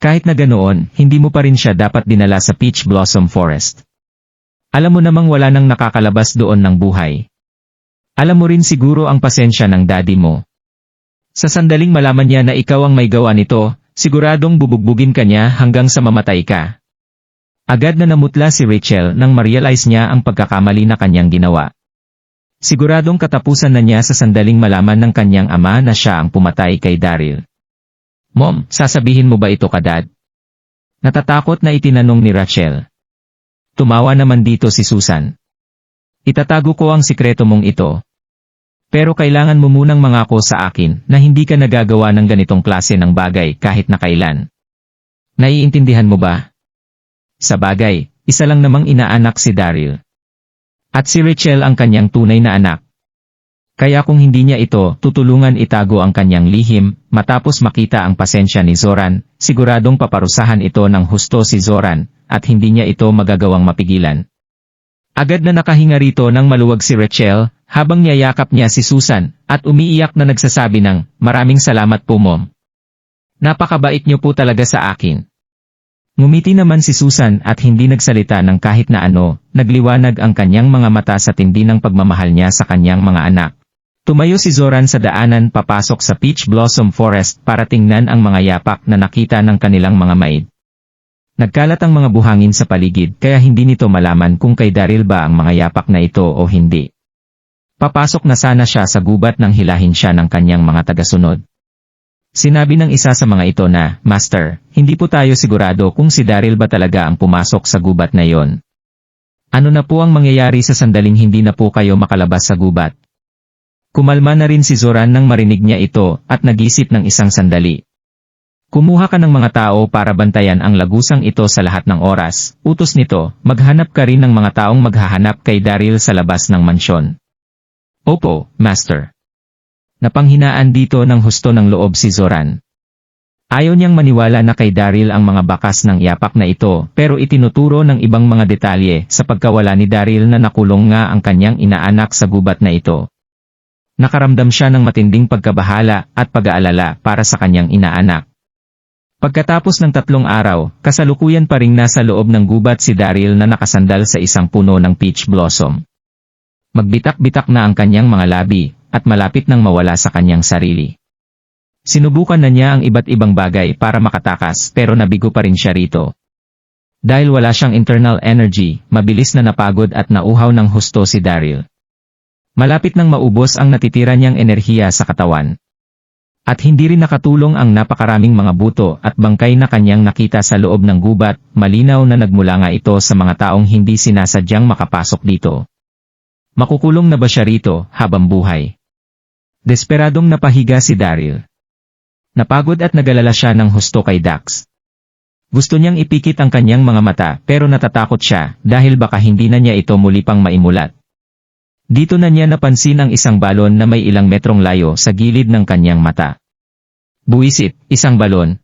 S1: "Kahit na ganoon, hindi mo pa rin siya dapat dinala sa Peach Blossom Forest. Alam mo namang wala nang nakakalabas doon ng buhay. Alam mo rin siguro ang pasensya ng daddy mo. Sa sandaling malaman niya na ikaw ang may gawa nito, siguradong bubugbugin ka niya hanggang sa mamatay ka." Agad na namutla si Rachel nang ma-realize niya ang pagkakamali na kanyang ginawa. Siguradong katapusan na niya sa sandaling malaman ng kanyang ama na siya ang pumatay kay Daryl. "Mom, sasabihin mo ba ito ka Dad?" Natatakot na itinanong ni Rachel. Tumawa naman dito si Susan. "Itatago ko ang sikreto mong ito. Pero kailangan mo munang mangako sa akin na hindi ka nagagawa ng ganitong klase ng bagay kahit na kailan. Naiintindihan mo ba? Sa bagay, isa lang namang inaanak si Daryl. At si Rachel ang kanyang tunay na anak. Kaya kung hindi niya ito tutulungan itago ang kanyang lihim, matapos makita ang pasensya ni Zoran, siguradong paparusahan ito ng husto si Zoran, at hindi niya ito magagawang mapigilan." Agad na nakahinga rito nang maluwag si Rachel, habang niyayakap niya si Susan, at umiiyak na nagsasabi ng, "Maraming salamat po Mom. Napakabait niyo po talaga sa akin." Ngumiti naman si Susan at hindi nagsalita ng kahit na ano, nagliwanag ang kanyang mga mata sa tindi ng pagmamahal niya sa kanyang mga anak. Tumayo si Zoran sa daanan papasok sa Peach Blossom Forest para tingnan ang mga yapak na nakita ng kanilang mga maid. Nagkalat ang mga buhangin sa paligid kaya hindi nito malaman kung kay Daryl ba ang mga yapak na ito o hindi. Papasok na sana siya sa gubat nang hilahin siya ng kanyang mga tagasunod. Sinabi ng isa sa mga ito na, "Master, hindi po tayo sigurado kung si Daryl ba talaga ang pumasok sa gubat na yon. Ano na po ang mangyayari sa sandaling hindi na po kayo makalabas sa gubat?" Kumalma na rin si Zoran nang marinig niya ito at nag-isip ng isang sandali. "Kumuha ka ng mga tao para bantayan ang lagusang ito sa lahat ng oras. Utos nito, maghanap ka rin ng mga taong maghahanap kay Daryl sa labas ng mansyon." "Opo, Master." Napanghinaan dito ng husto ng loob si Zoran. Ayaw niyang maniwala na kay Daryl ang mga bakas ng yapak na ito, pero itinuturo ng ibang mga detalye sa pagkawala ni Daryl na nakulong nga ang kanyang inaanak sa gubat na ito. Nakaramdam siya ng matinding pagkabahala at pag-aalala para sa kanyang inaanak. Pagkatapos ng 3 araw, kasalukuyan pa ring nasa loob ng gubat si Daryl na nakasandal sa isang puno ng peach blossom. Magbitak-bitak na ang kanyang mga labi, at malapit nang mawala sa kanyang sarili. Sinubukan na niya ang iba't ibang bagay para makatakas pero nabigo pa rin siya rito. Dahil wala siyang internal energy, mabilis na napagod at nauhaw ng husto si Daryl. Malapit nang maubos ang natitira niyang enerhiya sa katawan. At hindi rin nakatulong ang napakaraming mga buto at bangkay na kanyang nakita sa loob ng gubat, malinaw na nagmula nga ito sa mga taong hindi sinasadyang makapasok dito. Makukulong na ba siya rito habang buhay? Desperadong napahiga si Daryl. Napagod at nagalala siya ng husto kay Dax. Gusto niyang ipikit ang kanyang mga mata pero natatakot siya dahil baka hindi na niya ito muli pang maimulat. Dito na niya napansin ang isang balon na may ilang metrong layo sa gilid ng kanyang mata. Buwisit, isang balon.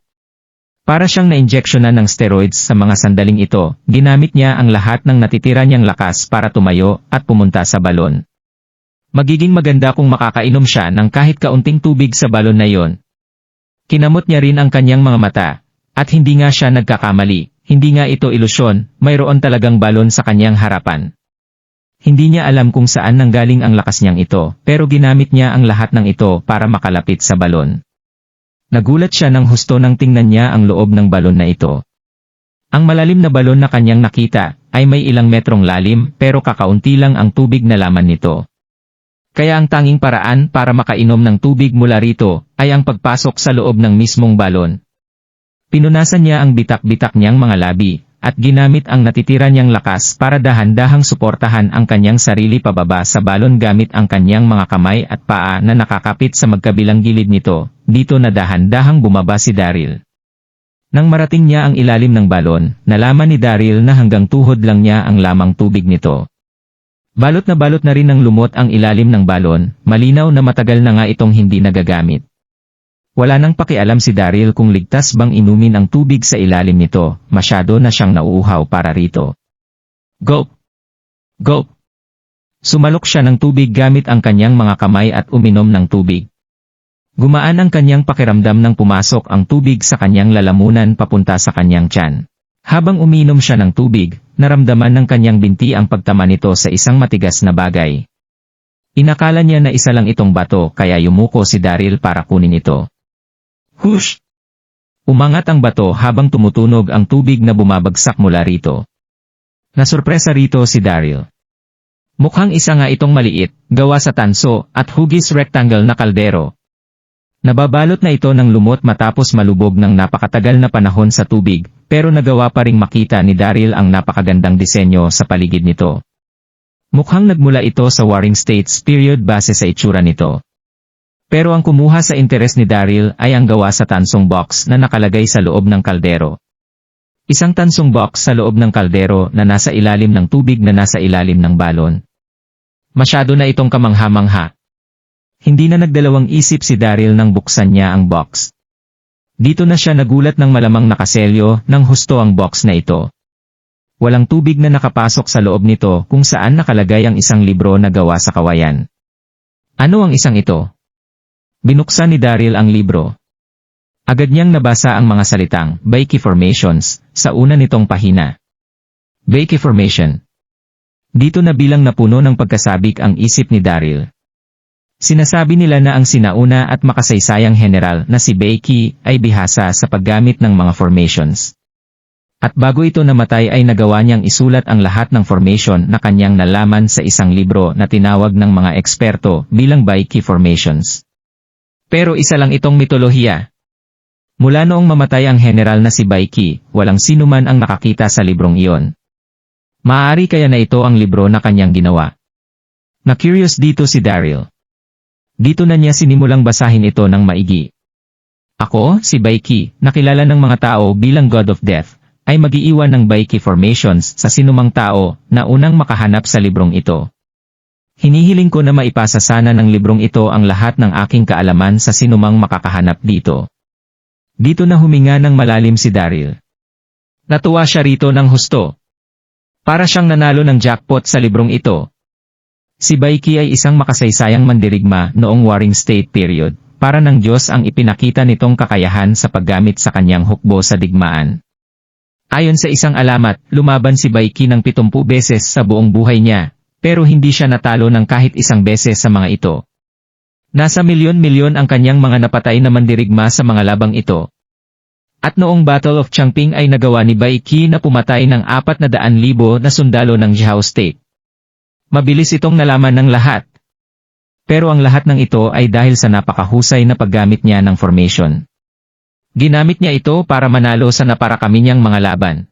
S1: Para siyang na-injeksyonan ng steroids sa mga sandaling ito, ginamit niya ang lahat ng natitira niyang lakas para tumayo at pumunta sa balon. Magiging maganda kung makakainom siya ng kahit kaunting tubig sa balon na yon. Kinamot niya rin ang kanyang mga mata, at hindi nga siya nagkakamali, hindi nga ito ilusyon, mayroon talagang balon sa kanyang harapan. Hindi niya alam kung saan nanggaling ang lakas niyang ito, pero ginamit niya ang lahat ng ito para makalapit sa balon. Nagulat siya ng husto nang tingnan niya ang loob ng balon na ito. Ang malalim na balon na kanyang nakita, ay may ilang metrong lalim pero kakaunti lang ang tubig na laman nito. Kaya ang tanging paraan para makainom ng tubig mula rito, ay ang pagpasok sa loob ng mismong balon. Pinunasan niya ang bitak-bitak niyang mga labi, at ginamit ang natitira niyang lakas para dahan-dahang suportahan ang kanyang sarili pababa sa balon gamit ang kanyang mga kamay at paa na nakakapit sa magkabilang gilid nito. Dito na dahan-dahang bumaba si Daryl. Nang marating niya ang ilalim ng balon, nalaman ni Daryl na hanggang tuhod lang niya ang lamang tubig nito. Balot na rin ng lumot ang ilalim ng balon, malinaw na matagal na nga itong hindi nagagamit. Wala nang pakialam si Daryl kung ligtas bang inumin ang tubig sa ilalim nito, masyado na siyang nauuhaw para rito. Gulp! Gulp! Sumalok siya ng tubig gamit ang kanyang mga kamay at uminom ng tubig. Gumaan ang kanyang pakiramdam nang pumasok ang tubig sa kanyang lalamunan papunta sa kanyang tiyan. Habang uminom siya ng tubig, naramdaman ng kanyang binti ang pagtama nito sa isang matigas na bagay. Inakala niya na isa lang itong bato kaya yumuko si Daryl para kunin ito. Hush! Umangat ang bato habang tumutunog ang tubig na bumabagsak mula rito. Nasurpresa rito si Daryl. Mukhang isa nga itong maliit, gawa sa tanso at hugis rectangle na kaldero. Nababalot na ito ng lumot matapos malubog ng napakatagal na panahon sa tubig, pero nagawa pa ring makita ni Daryl ang napakagandang disenyo sa paligid nito. Mukhang nagmula ito sa Warring States period base sa itsura nito. Pero ang kumuha sa interes ni Daryl ay ang gawa sa tansong box na nakalagay sa loob ng kaldero. Isang tansong box sa loob ng kaldero na nasa ilalim ng tubig na nasa ilalim ng balon. Masyado na itong kamangha-mangha. Hindi na nagdalawang isip si Daryl nang buksan niya ang box. Dito na siya nagulat ng malamang nakaselyo ng husto ang box na ito. Walang tubig na nakapasok sa loob nito kung saan nakalagay ang isang libro na gawa sa kawayan. Ano ang isang ito? Binuksan ni Daryl ang libro. Agad niyang nabasa ang mga salitang Baiki Formations sa una nitong pahina. Baiki Formation. Dito na bilang napuno ng pagkasabik ang isip ni Daryl. Sinasabi nila na ang sinauna at makasaysayang general na si Baiki ay bihasa sa paggamit ng mga formations. At bago ito namatay ay nagawa niyang isulat ang lahat ng formation na kanyang nalaman sa isang libro na tinawag ng mga eksperto bilang Baiki Formations. Pero isa lang itong mitolohiya. Mula noong mamatay ang general na si Baiki, walang sinuman ang nakakita sa librong iyon. Maaari kaya na ito ang libro na kanyang ginawa. Na-curious dito si Daryl. Dito na niya sinimulang basahin ito ng maigi. Ako, si Baiki, nakilala ng mga tao bilang God of Death, ay mag-iiwan ng Baiki Formations sa sinumang tao na unang makahanap sa librong ito. Hinihiling ko na maipasa sana ng librong ito ang lahat ng aking kaalaman sa sinumang makakahanap dito. Dito na huminga ng malalim si Daryl. Natuwa siya rito ng husto. Para siyang nanalo ng jackpot sa librong ito. Si Baiki ay isang makasaysayang mandirigma noong Warring State period, para ng Diyos ang ipinakita nitong kakayahan sa paggamit sa kanyang hukbo sa digmaan. Ayon sa isang alamat, lumaban si Baiki ng 70 beses sa buong buhay niya, pero hindi siya natalo ng kahit isang beses sa mga ito. Nasa milyon-milyon ang kanyang mga napatay na mandirigma sa mga labang ito. At noong Battle of Changping ay nagawa ni Baiki na pumatay ng 400,000 na sundalo ng Zhao State. Mabilis itong nalaman ng lahat. Pero ang lahat ng ito ay dahil sa napakahusay na paggamit niya ng formation. Ginamit niya ito para manalo sa napakarami niyang mga laban.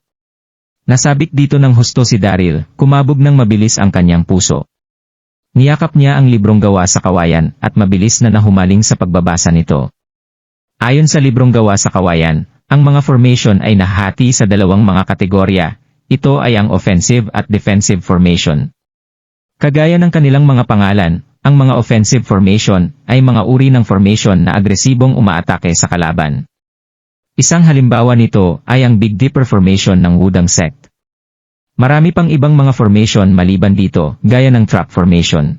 S1: Nasabik dito ng husto si Daryl, kumabog ng mabilis ang kanyang puso. Niyakap niya ang librong gawa sa kawayan at mabilis na nahumaling sa pagbabasa nito. Ayon sa librong gawa sa kawayan, ang mga formation ay nahati sa dalawang mga kategorya. Ito ay ang offensive at defensive formation. Kagaya ng kanilang mga pangalan, ang mga offensive formation ay mga uri ng formation na agresibong umaatake sa kalaban. Isang halimbawa nito ay ang Big Dipper Formation ng Wudang Sect. Marami pang ibang mga formation maliban dito, gaya ng Trap Formation.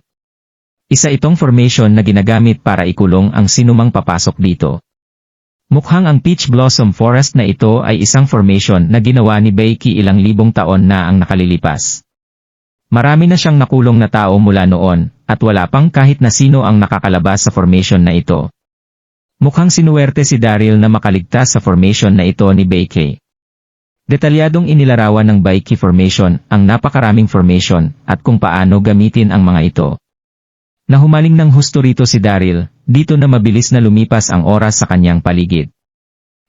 S1: Isa itong formation na ginagamit para ikulong ang sinumang papasok dito. Mukhang ang Peach Blossom Forest na ito ay isang formation na ginawa ni Baiki ilang libong taon na ang nakalilipas. Marami na siyang nakulong na tao mula noon, at wala pang kahit na sino ang nakakalabas sa formation na ito. Mukhang sinuwerte si Daryl na makaligtas sa formation na ito ni Baiki. Detalyadong inilarawan ng Baiki Formation ang napakaraming formation at kung paano gamitin ang mga ito. Nahumaling ng husto rito si Daryl, dito na mabilis na lumipas ang oras sa kanyang paligid.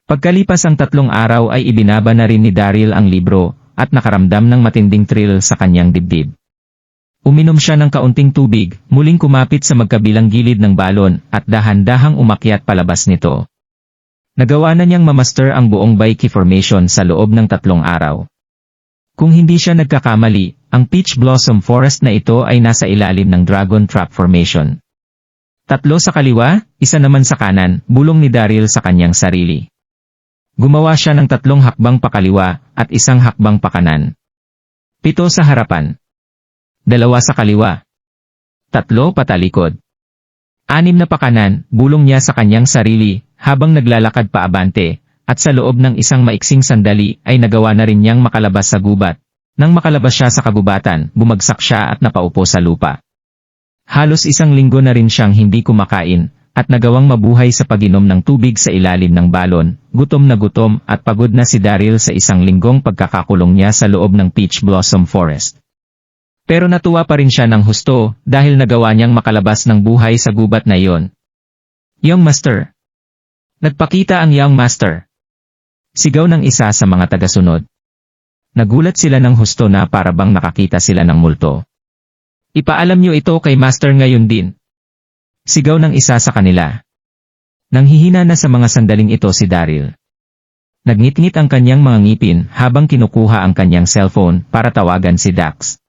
S1: Pagkalipas ang 3 araw ay ibinaba na rin ni Daryl ang libro, at nakaramdam ng matinding thrill sa kanyang dibdib. Uminom siya ng kaunting tubig, muling kumapit sa magkabilang gilid ng balon, at dahan-dahang umakyat palabas nito. Nagawa na niyang mamaster ang buong Baiki Formation sa loob ng 3 araw. Kung hindi siya nagkakamali, ang Peach Blossom Forest na ito ay nasa ilalim ng Dragon Trap Formation. 3 sa kaliwa, 1 naman sa kanan, bulong ni Daryl sa kanyang sarili. Gumawa siya ng 3 hakbang pakaliwa, at 1 hakbang pakanan. 7 sa harapan. 2 sa kaliwa. 3 patalikod. 6 na pakanan, bulong niya sa kanyang sarili, habang naglalakad paabante, at sa loob ng isang maiksing sandali ay nagawa na rin niyang makalabas sa gubat. Nang makalabas siya sa kagubatan, bumagsak siya at napaupo sa lupa. Halos 1 linggo na rin siyang hindi kumakain, at nagawang mabuhay sa pag-inom ng tubig sa ilalim ng balon. Gutom na gutom at pagod na si Daryl sa 1 linggong pagkakakulong niya sa loob ng Peach Blossom Forest. Pero natuwa pa rin siya ng husto dahil nagawa niyang makalabas ng buhay sa gubat na iyon. Young Master. Nagpakita ang Young Master. Sigaw ng isa sa mga tagasunod. Nagulat sila ng husto na parabang nakakita sila ng multo. Ipaalam niyo ito kay Master ngayon din. Sigaw ng isa sa kanila. Nanghihina na sa mga sandaling ito si Daryl. Nagngit-ngit ang kanyang mga ngipin habang kinukuha ang kanyang cellphone para tawagan si Dax.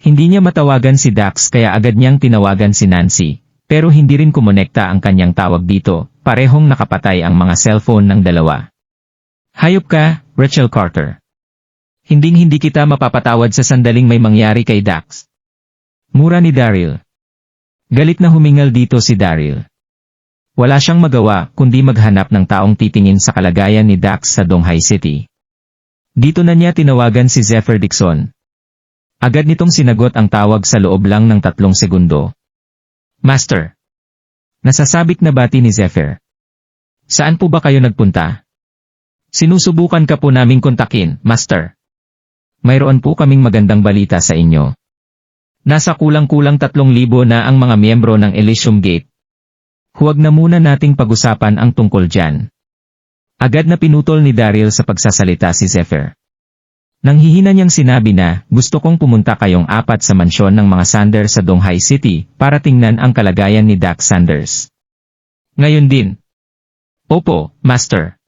S1: Hindi niya matawagan si Dax kaya agad niyang tinawagan si Nancy, pero hindi rin kumonekta ang kanyang tawag dito, parehong nakapatay ang mga cellphone ng dalawa. Hayop ka, Rachel Carter. Hinding-hindi kita mapapatawad sa sandaling may mangyari kay Dax. Mura ni Daryl. Galit na humingal dito si Daryl. Wala siyang magawa kundi maghanap ng taong titingin sa kalagayan ni Dax sa Donghai City. Dito na niya tinawagan si Zephyr Dixon. Agad nitong sinagot ang tawag sa loob lang ng 3 segundo. Master. Nasasabik na bati ni Zephyr. Saan po ba kayo nagpunta? Sinusubukan ka po naming kontakin, Master. Mayroon po kaming magandang balita sa inyo. Nasa kulang-kulang 3,000 na ang mga miyembro ng Elysium Gate. Huwag na muna nating pag-usapan ang tungkol dyan. Agad na pinutol ni Daryl sa pagsasalita si Zephyr. Nanghihina niyang sinabi na, gusto kong pumunta kayong 4 sa mansyon ng mga Sanders sa Donghai City para tingnan ang kalagayan ni Dax Sanders. Ngayon din. Opo, Master.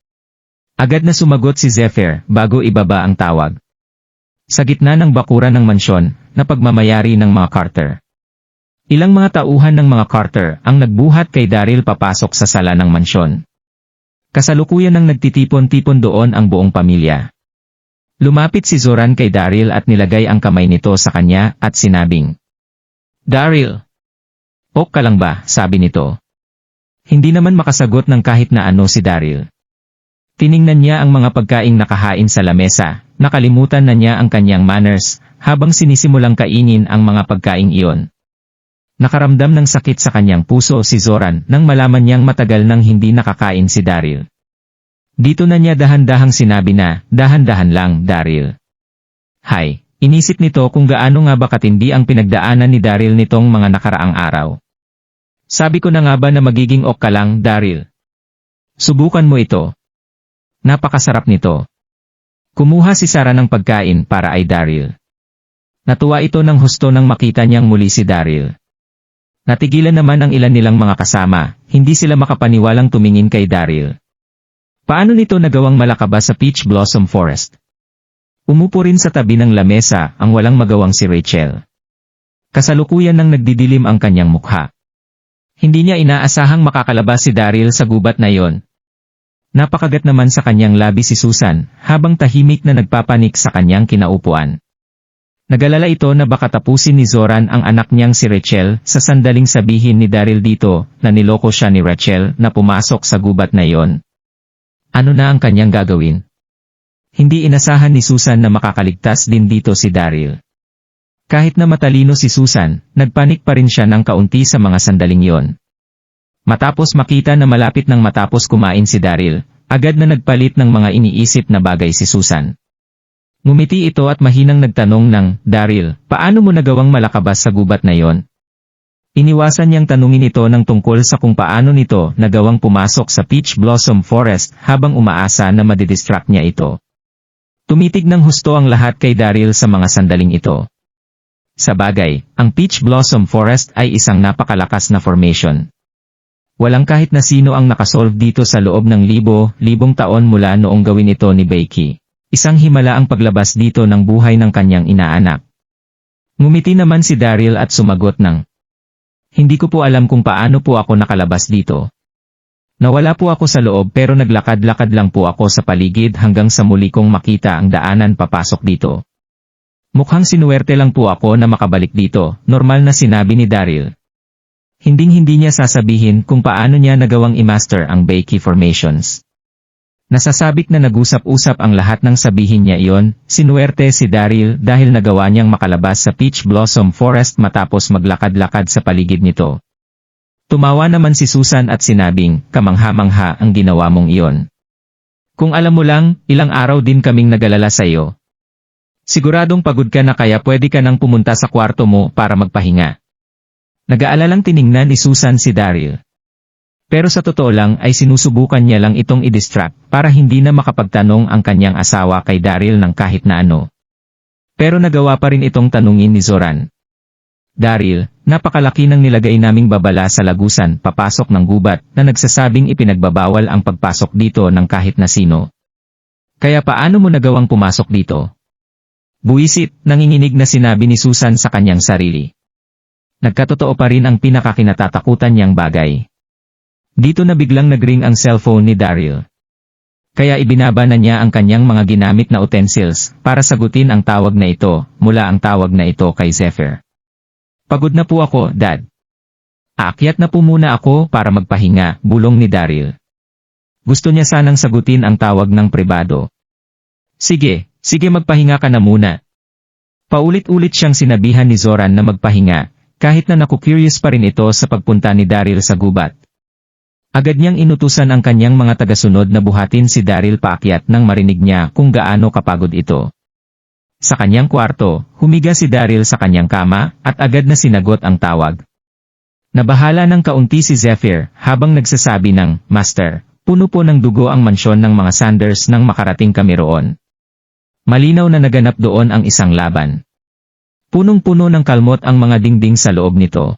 S1: Agad na sumagot si Zephyr bago ibaba ang tawag. Sa gitna ng bakuran ng mansyon, na pagmamayari ng mga Carter. Ilang mga tauhan ng mga Carter ang nagbuhat kay Daryl papasok sa sala ng mansyon. Kasalukuyan nang nagtitipon-tipon doon ang buong pamilya. Lumapit si Zoran kay Daryl at nilagay ang kamay nito sa kanya at sinabing, Daryl! Ok ka lang ba, sabi nito. Hindi naman makasagot ng kahit na ano si Daryl. Tiningnan niya ang mga pagkaing nakahain sa lamesa, nakalimutan na niya ang kanyang manners, habang sinisimulang kainin ang mga pagkaing iyon. Nakaramdam ng sakit sa kanyang puso si Zoran nang malaman niyang matagal nang hindi nakakain si Daryl. Dito na niya dahan-dahang sinabi na, dahan-dahan lang, Daryl. Hay, inisip nito kung gaano nga ba katindi ang pinagdaanan ni Daryl nitong mga nakaraang araw. Sabi ko na nga ba na magiging ok ka lang, Daryl. Subukan mo ito. Napakasarap nito. Kumuha si Sarah ng pagkain para ay Daryl. Natuwa ito ng husto nang makita niyang muli si Daryl. Natigilan naman ang ilan nilang mga kasama, hindi sila makapaniwalang tumingin kay Daryl. Paano nito nagawang malakaba sa Peach Blossom Forest? Umupo rin sa tabi ng lamesa ang walang magawang si Rachel. Kasalukuyan nang nagdidilim ang kanyang mukha. Hindi niya inaasahang makakalabas si Daryl sa gubat na yon. Napakagat naman sa kanyang labi si Susan, habang tahimik na nagpapanik sa kanyang kinaupuan. Nagalala ito na baka tapusin ni Zoran ang anak niyang si Rachel sa sandaling sabihin ni Daryl dito na niloko siya ni Rachel na pumasok sa gubat na iyon. Ano na ang kanyang gagawin? Hindi inasahan ni Susan na makakaligtas din dito si Daryl. Kahit na matalino si Susan, nagpanik pa rin siya ng kaunti sa mga sandaling iyon. Matapos makita na malapit nang matapos kumain si Daryl, agad na nagpalit ng mga iniisip na bagay si Susan. Ngumiti ito at mahinang nagtanong ng, Daryl, paano mo nagawang malakabas sa gubat na yon? Iniwasan niyang tanungin ito ng tungkol sa kung paano nito nagawang pumasok sa Peach Blossom Forest habang umaasa na madidistract niya ito. Tumitig ng husto ang lahat kay Daryl sa mga sandaling ito. Sa bagay, ang Peach Blossom Forest ay isang napakalakas na formation. Walang kahit na sino ang nakasolve dito sa loob ng libong taon mula noong gawin ito ni Becky. Isang himala ang paglabas dito ng buhay ng kanyang inaanak. Ngumiti naman si Daryl at sumagot ng, "Hindi ko po alam kung paano po ako nakalabas dito. Nawala po ako sa loob pero naglakad-lakad lang po ako sa paligid hanggang sa muli kong makita ang daanan papasok dito. Mukhang sinuwerte lang po ako na makabalik dito," normal na sinabi ni Daryl. Hinding-hindi niya sasabihin kung paano niya nagawang i-master ang Becky formations. Nasasabik na nag-usap-usap ang lahat ng sabihin niya iyon, sinuwerte si Daryl dahil nagawa niyang makalabas sa Peach Blossom Forest matapos maglakad-lakad sa paligid nito. Tumawa naman si Susan at sinabing, "Kamangha-mangha ang ginawa mong iyon. Kung alam mo lang, ilang araw din kaming nagalala sa iyo. Siguradong pagod ka na kaya pwede ka nang pumunta sa kwarto mo para magpahinga." Nag-aalalang tiningnan ni Susan si Daryl. Pero sa totoo lang ay sinusubukan niya lang itong i-distract para hindi na makapagtanong ang kanyang asawa kay Daryl ng kahit na ano. Pero nagawa pa rin itong tanungin ni Zoran. "Daryl, napakalaki ng nilagay naming babala sa lagusan papasok ng gubat na nagsasabing ipinagbabawal ang pagpasok dito ng kahit na sino. Kaya paano mo nagawang pumasok dito?" Buwisit, nanginginig na sinabi ni Susan sa kanyang sarili. Nagkatotoo pa rin ang pinakakinatatakutan niyang bagay. Dito na biglang nagring ang cellphone ni Daryl. Kaya ibinaba na niya ang kanyang mga ginamit na utensils para sagutin ang tawag na ito, mula ang tawag na ito kay Zephyr. "Pagod na po ako, Dad. Aakyat na po muna ako para magpahinga," bulong ni Daryl. Gusto niya sanang sagutin ang tawag ng pribado. Sige magpahinga ka na muna." Paulit-ulit siyang sinabihan ni Zoran na magpahinga, kahit na naku-curious pa rin ito sa pagpunta ni Daryl sa gubat. Agad niyang inutusan ang kanyang mga tagasunod na buhatin si Daryl paakyat nang marinig niya kung gaano kapagod ito. Sa kanyang kwarto, humiga si Daryl sa kanyang kama at agad na sinagot ang tawag. Nabahala ng kaunti si Zephyr habang nagsasabi ng, "Master, puno po ng dugo ang mansyon ng mga Sanders nang makarating kami roon. Malinaw na naganap doon ang isang laban. Punong-puno ng kalmot ang mga dingding sa loob nito."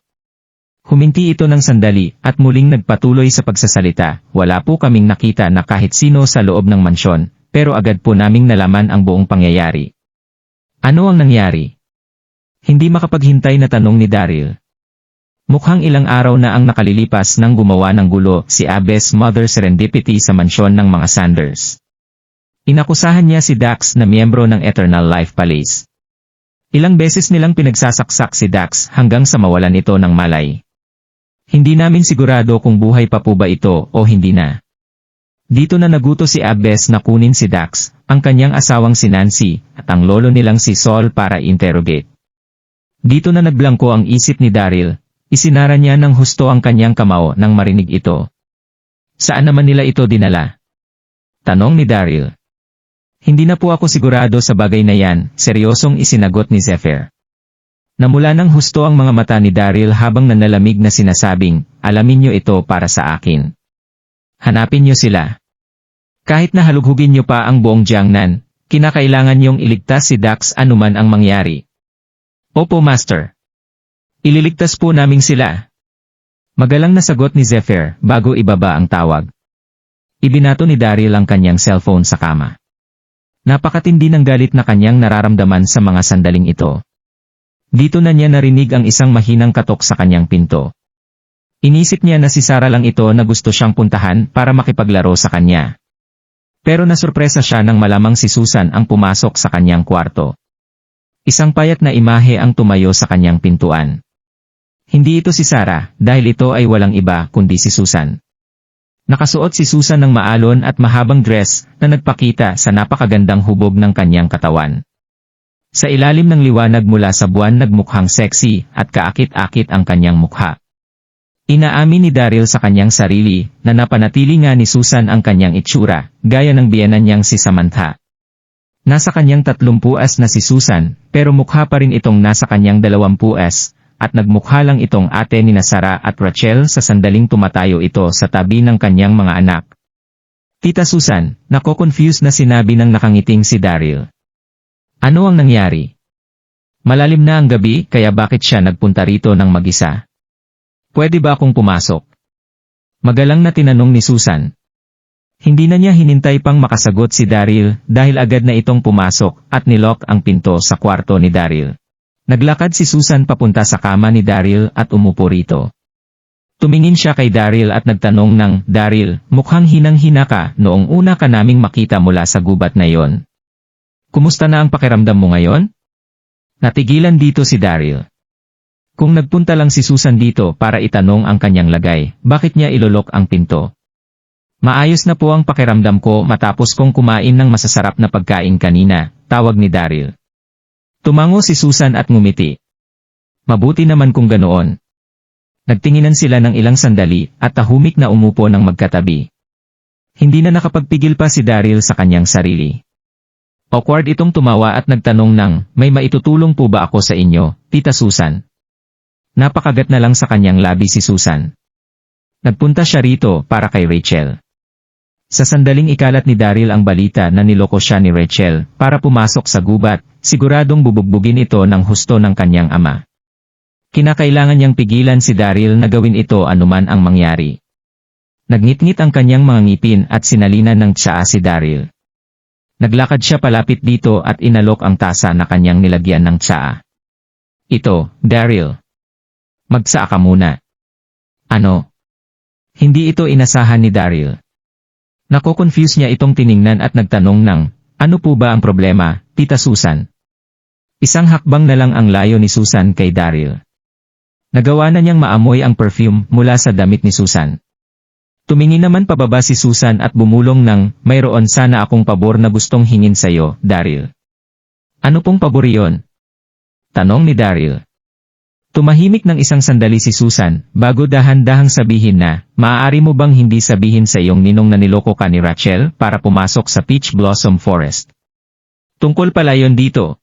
S1: Huminti ito ng sandali at muling nagpatuloy sa pagsasalita, "Wala po kaming nakita na kahit sino sa loob ng mansyon, pero agad po naming nalaman ang buong pangyayari." "Ano ang nangyari?" Hindi makapaghintay na tanong ni Daryl. Mukhang ilang araw na ang nakalilipas nang gumawa ng gulo si Abby's Mother Serendipity sa mansyon ng mga Sanders. Inakusahan niya si Dax na miyembro ng Eternal Life Palace. Ilang beses nilang pinagsasaksak si Dax hanggang sa mawalan ito ng malay. Hindi namin sigurado kung buhay pa po ba ito o hindi na. Dito na naguto si Abbes na kunin si Dax, ang kanyang asawang si Nancy, at ang lolo nilang si Saul para interrogate. Dito na nagblangko ang isip ni Daryl, isinara niya ng husto ang kanyang kamao nang marinig ito. "Saan naman nila ito dinala?" tanong ni Daryl. "Hindi na po ako sigurado sa bagay na yan," seryosong isinagot ni Zephyr. Namula ng husto ang mga mata ni Daryl habang nanalamig na sinasabing, "Alamin niyo ito para sa akin. Hanapin niyo sila. Kahit na halughugin niyo pa ang buong Jiangnan, kinakailangan niyong iligtas si Dax anuman ang mangyari." "Opo, Master. Ililigtas po naming sila." Magalang na sagot ni Zephyr bago ibaba ang tawag. Ibinato ni Daryl ang kanyang cellphone sa kama. Napakatindi ng galit na kanyang nararamdaman sa mga sandaling ito. Dito na niya narinig ang isang mahinang katok sa kanyang pinto. Inisip niya na si Sarah lang ito na gusto siyang puntahan para makipaglaro sa kanya. Pero nasurpresa siya nang malamang si Susan ang pumasok sa kanyang kwarto. Isang payat na imahe ang tumayo sa kanyang pintuan. Hindi ito si Sarah, dahil ito ay walang iba kundi si Susan. Nakasuot si Susan ng maalon at mahabang dress na nagpakita sa napakagandang hubog ng kanyang katawan. Sa ilalim ng liwanag mula sa buwan nagmukhang sexy at kaakit-akit ang kanyang mukha. Inaamin ni Daryl sa kanyang sarili na napanatili nga ni Susan ang kanyang itsura, gaya ng biyenan niyang si Samantha. Nasa kanyang 30s na si Susan, pero mukha pa rin itong nasa kanyang 20s, at nagmukha lang itong ate ni Sarah at Rachel sa sandaling tumatayo ito sa tabi ng kanyang mga anak. Tita Susan, nako-confused na sinabi ng nakangiting si Daryl. Ano ang nangyari? Malalim na ang gabi kaya bakit siya nagpunta rito ng mag-isa? Pwede ba akong pumasok? Magalang na tinanong ni Susan. Hindi na niya hinintay pang makasagot si Daryl dahil agad na itong pumasok at nilock ang pinto sa kwarto ni Daryl. Naglakad si Susan papunta sa kama ni Daryl at umupo rito. Tumingin siya kay Daryl at nagtanong ng, Daryl, mukhang hinang-hina ka noong una ka naming makita mula sa gubat na yon. Kumusta na ang pakiramdam mo ngayon? Natigilan dito si Daryl. Kung nagpunta lang si Susan dito para itanong ang kanyang lagay, bakit niya ilolok ang pinto? Maayos na po ang pakiramdam ko matapos kong kumain ng masasarap na pagkain kanina, tawag ni Daryl. Tumango si Susan at ngumiti. Mabuti naman kung ganoon. Nagtinginan sila ng ilang sandali at tahimik na umupo ng magkatabi. Hindi na nakapagpigil pa si Daryl sa kanyang sarili. Awkward itong tumawa at nagtanong ng, may maitutulong po ba ako sa inyo, Tita Susan? Napakagat na lang sa kanyang labi si Susan. Nagpunta siya rito para kay Rachel. Sa sandaling ikalat ni Daryl ang balita na niloko siya ni Rachel para pumasok sa gubat, siguradong bubugbugin ito ng husto ng kanyang ama. Kinakailangan niyang pigilan si Daryl na gawin ito anuman ang mangyari. Nagngit-ngit ang kanyang mga ngipin at sinalinan ng tsaa si Daryl. Naglakad siya palapit dito at inalok ang tasa na kanyang nilagyan ng tsaa. Ito, Daryl. Magtsaa ka muna. Ano? Hindi ito inasahan ni Daryl. Nako-confuse niya itong tiningnan at nagtanong ng, ano po ba ang problema, Tita Susan? Isang hakbang na lang ang layo ni Susan kay Daryl. Nagawa na niyang maamoy ang perfume mula sa damit ni Susan. Tumingin naman pababa si Susan at bumulong ng, mayroon sana akong pabor na gustong hingin sa'yo, Daryl. Ano pong pabor iyon? Tanong ni Daryl. Tumahimik ng isang sandali si Susan, bago dahan-dahang sabihin na, maaari mo bang hindi sabihin sa iyong ninong na niloko ka ni Rachel para pumasok sa Peach Blossom Forest? Tungkol pala yon dito.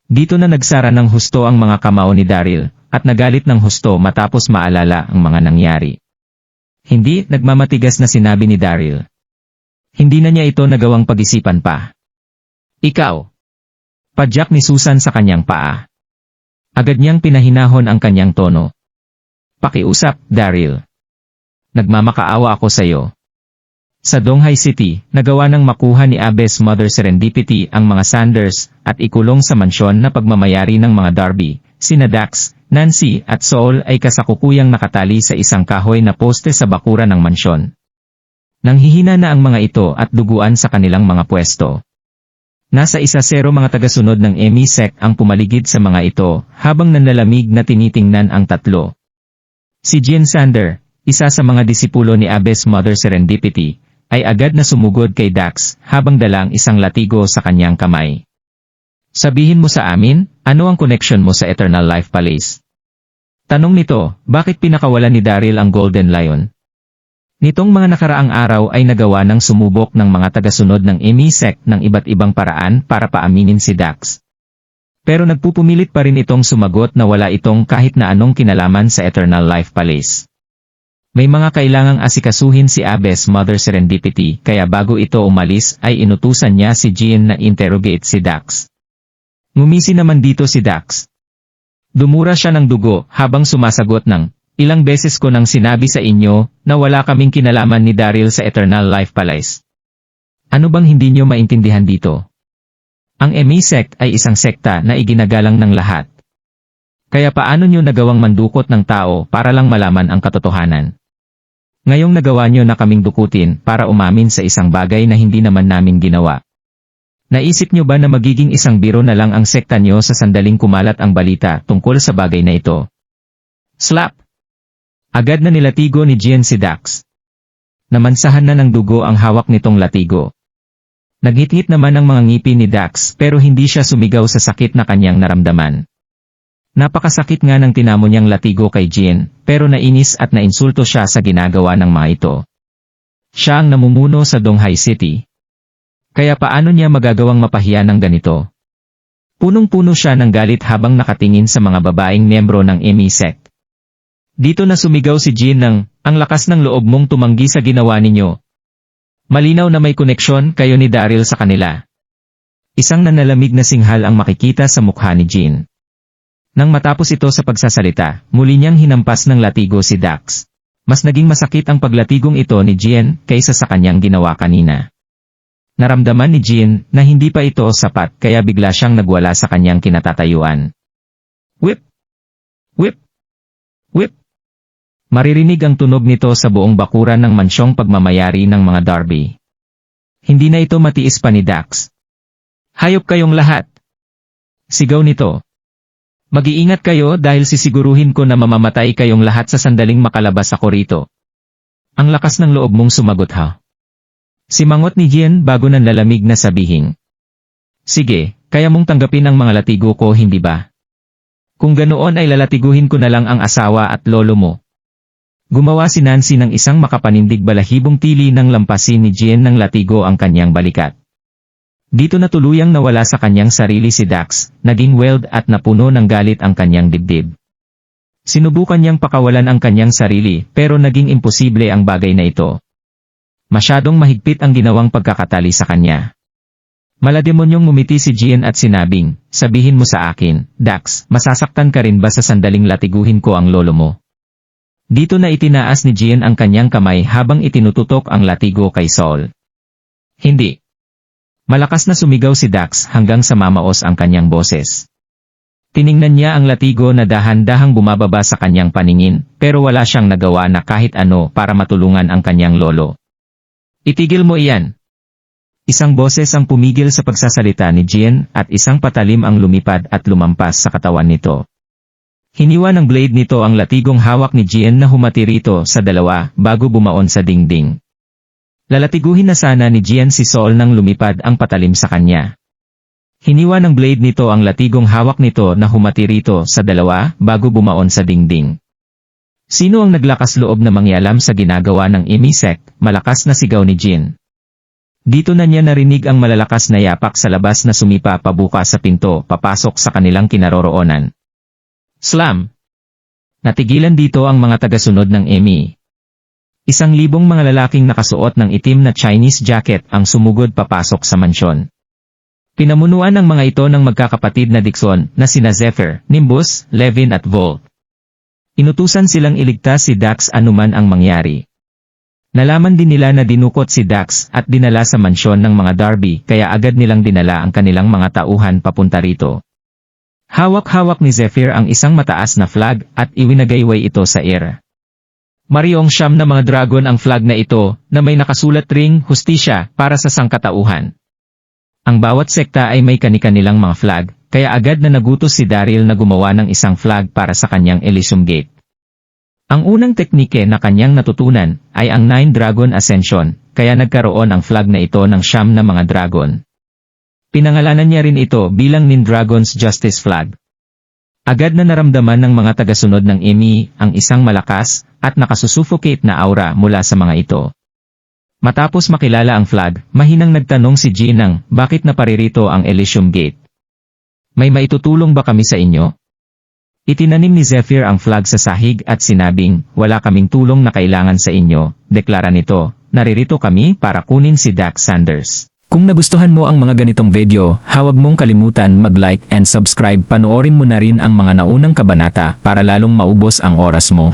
S1: Dito na nagsara ng husto ang mga kamao ni Daryl, at nagalit ng husto matapos maalala ang mga nangyari. Hindi, nagmamatigas na sinabi ni Daryl. Hindi na niya ito nagawang pag-isipan pa. Ikaw. Padyak ni Susan sa kanyang paa. Agad niyang pinahinahon ang kanyang tono. Pakiusap, Daryl. Nagmamakaawa ako sa iyo. Sa Donghai City, nagawa ng makuha ni Abby's mother Serendipity ang mga Sanders at ikulong sa mansyon na pagmamayari ng mga Darby. Sina Dax, Nancy at Saul ay kasakupuyang nakatali sa isang kahoy na poste sa bakuran ng mansyon. Nanghihina na ang mga ito at duguan sa kanilang mga pwesto. Nasa 1-0 mga tagasunod ng ME-SEC ang pumaligid sa mga ito habang nanlalamig na tinitingnan ang tatlo. Si Jean Sander, isa sa mga disipulo ni Abby's mother Serendipity, ay agad na sumugod kay Dax habang dalang isang latigo sa kanyang kamay. Sabihin mo sa amin, ano ang connection mo sa Eternal Life Palace? Tanong nito, bakit pinakawalan ni Daryl ang Golden Lion? Nitong mga nakaraang araw ay nagawa ng sumubok ng mga tagasunod ng ME-SEC ng iba't ibang paraan para paaminin si Dax. Pero nagpupumilit pa rin itong sumagot na wala itong kahit na anong kinalaman sa Eternal Life Palace. May mga kailangang asikasuhin si Abby's mother Serendipity kaya bago ito umalis ay inutusan niya si Jean na interrogate si Dax. Ngumisi naman dito si Dax. Dumura siya ng dugo habang sumasagot ng, ilang beses ko nang sinabi sa inyo na wala kaming kinalaman ni Daryl sa Eternal Life Palace. Ano bang hindi niyo maintindihan dito? Ang ME-SEC ay isang sekta na iginagalang ng lahat. Kaya paano niyo nagawang mandukot ng tao para lang malaman ang katotohanan? Ngayong nagawa niyo na kaming dukutin para umamin sa isang bagay na hindi naman namin ginawa. Naisip niyo ba na magiging isang biro na lang ang sekta niyo sa sandaling kumalat ang balita tungkol sa bagay na ito? Slap! Agad na nilatigo ni Jean si Dax. Namansahan na ng dugo ang hawak nitong latigo. Naghit-hit naman ang mga ngipin ni Dax pero hindi siya sumigaw sa sakit na kanyang naramdaman. Napakasakit nga ng tinamo niyang latigo kay Jean, pero nainis at nainsulto siya sa ginagawa ng mga ito. Siya ang namumuno sa Donghai City. Kaya paano niya magagawang mapahiya ng ganito? Punong-puno siya ng galit habang nakatingin sa mga babaeng miyembro ng ME sect. Dito na sumigaw si Jean ng, ang lakas ng loob mong tumanggi sa ginawa ninyo. Malinaw na may koneksyon kayo ni Daryl sa kanila. Isang nanalamig na singhal ang makikita sa mukha ni Jean. Nang matapos ito sa pagsasalita, muli niyang hinampas ng latigo si Dax. Mas naging masakit ang paglatigong ito ni Jean kaysa sa kanyang ginawa kanina. Naramdaman ni Jean na hindi pa ito sapat kaya bigla siyang nagwala sa kanyang kinatatayuan. Whip! Whip! Whip! Maririnig ang tunog nito sa buong bakuran ng mansyong pagmamayari ng mga Darby. Hindi na ito matiis pa ni Dax. Hayop kayong lahat! Sigaw nito. Mag-iingat kayo dahil sisiguruhin ko na mamamatay kayong lahat sa sandaling makalabas ako rito. Ang lakas ng loob mong sumagot ha. Simangot ni Jean bago nang lalamig na sabihin. Sige, kaya mong tanggapin ang mga latigo ko hindi ba? Kung ganoon ay lalatiguhin ko na lang ang asawa at lolo mo. Gumawa si Nancy ng isang makapanindig balahibong tili nang lampasin ni Jean ng latigo ang kanyang balikat. Dito na tuluyang nawala sa kanyang sarili si Dax, naging wild at napuno ng galit ang kanyang dibdib. Sinubukan niyang pakawalan ang kanyang sarili pero naging imposible ang bagay na ito. Masyadong mahigpit ang ginawang pagkakatali sa kanya. Malademonyong ngumiti si Jean at sinabing, sabihin mo sa akin, Dax, masasaktan ka rin ba sa sandaling latiguhin ko ang lolo mo? Dito na itinaas ni Jean ang kanyang kamay habang itinututok ang latigo kay Saul. Hindi. Malakas na sumigaw si Dax hanggang sa mamaos ang kanyang boses. Tiningnan niya ang latigo na dahan-dahang bumababa sa kanyang paningin, pero wala siyang nagawa na kahit ano para matulungan ang kanyang lolo. Itigil mo iyan. Isang boses ang pumigil sa pagsasalita ni Jean at isang patalim ang lumipad at lumampas sa katawan nito. Hiniwa ng blade nito ang latigong hawak ni Jean na humati rito sa dalawa bago bumaon sa dingding. Lalatiguhin na sana ni Jean si Saul nang lumipad ang patalim sa kanya. Hiniwa ng blade nito ang latigong hawak nito na humati rito sa dalawa bago bumaon sa dingding. Sino ang naglakas loob na mangyalam sa ginagawa ng ME sect? Malakas na sigaw ni Jean. Dito na niya narinig ang malalakas na yapak sa labas na sumipa pabuka sa pinto papasok sa kanilang kinaroroonan. Slam! Natigilan dito ang mga tagasunod ng ME. 1,000 mga lalaking nakasuot ng itim na Chinese jacket ang sumugod papasok sa mansyon. Pinamunuan ng mga ito ng magkakapatid na Dixon na sina Zephyr, Nimbus, Levin at Volt. Inutusan silang iligtas si Dax anuman ang mangyari. Nalaman din nila na dinukot si Dax at dinala sa mansyon ng mga Darby kaya agad nilang dinala ang kanilang mga tauhan papunta rito. Hawak-hawak ni Zephyr ang isang mataas na flag at iwinagayway ito sa air. Mariong siyam na mga dragon ang flag na ito na may nakasulat ring hustisya para sa sangkatauhan. Ang bawat sekta ay may kani-kanilang mga flag. Kaya agad na nagutos si Daryl na gumawa ng isang flag para sa kanyang Elysium Gate. Ang unang teknike na kanyang natutunan ay ang 9 Dragon Ascension, kaya nagkaroon ang flag na ito ng 9 na mga dragon. Pinangalanan niya rin ito bilang Nin Dragon's Justice Flag. Agad na naramdaman ng mga tagasunod ng ME ang isang malakas at nakasusuffocate na aura mula sa mga ito. Matapos makilala ang flag, mahinang nagtanong si Jean ng bakit naparirito ang Elysium Gate. May maitutulong ba kami sa inyo? Itinanim ni Zephyr ang flag sa sahig at sinabing, wala kaming tulong na kailangan sa inyo, deklara nito, naririto kami para kunin si Dax Sanders. Kung nagustuhan mo ang mga ganitong video, huwag mong kalimutan mag-like and subscribe. Panoorin mo na rin ang mga naunang kabanata para lalong maubos ang oras mo.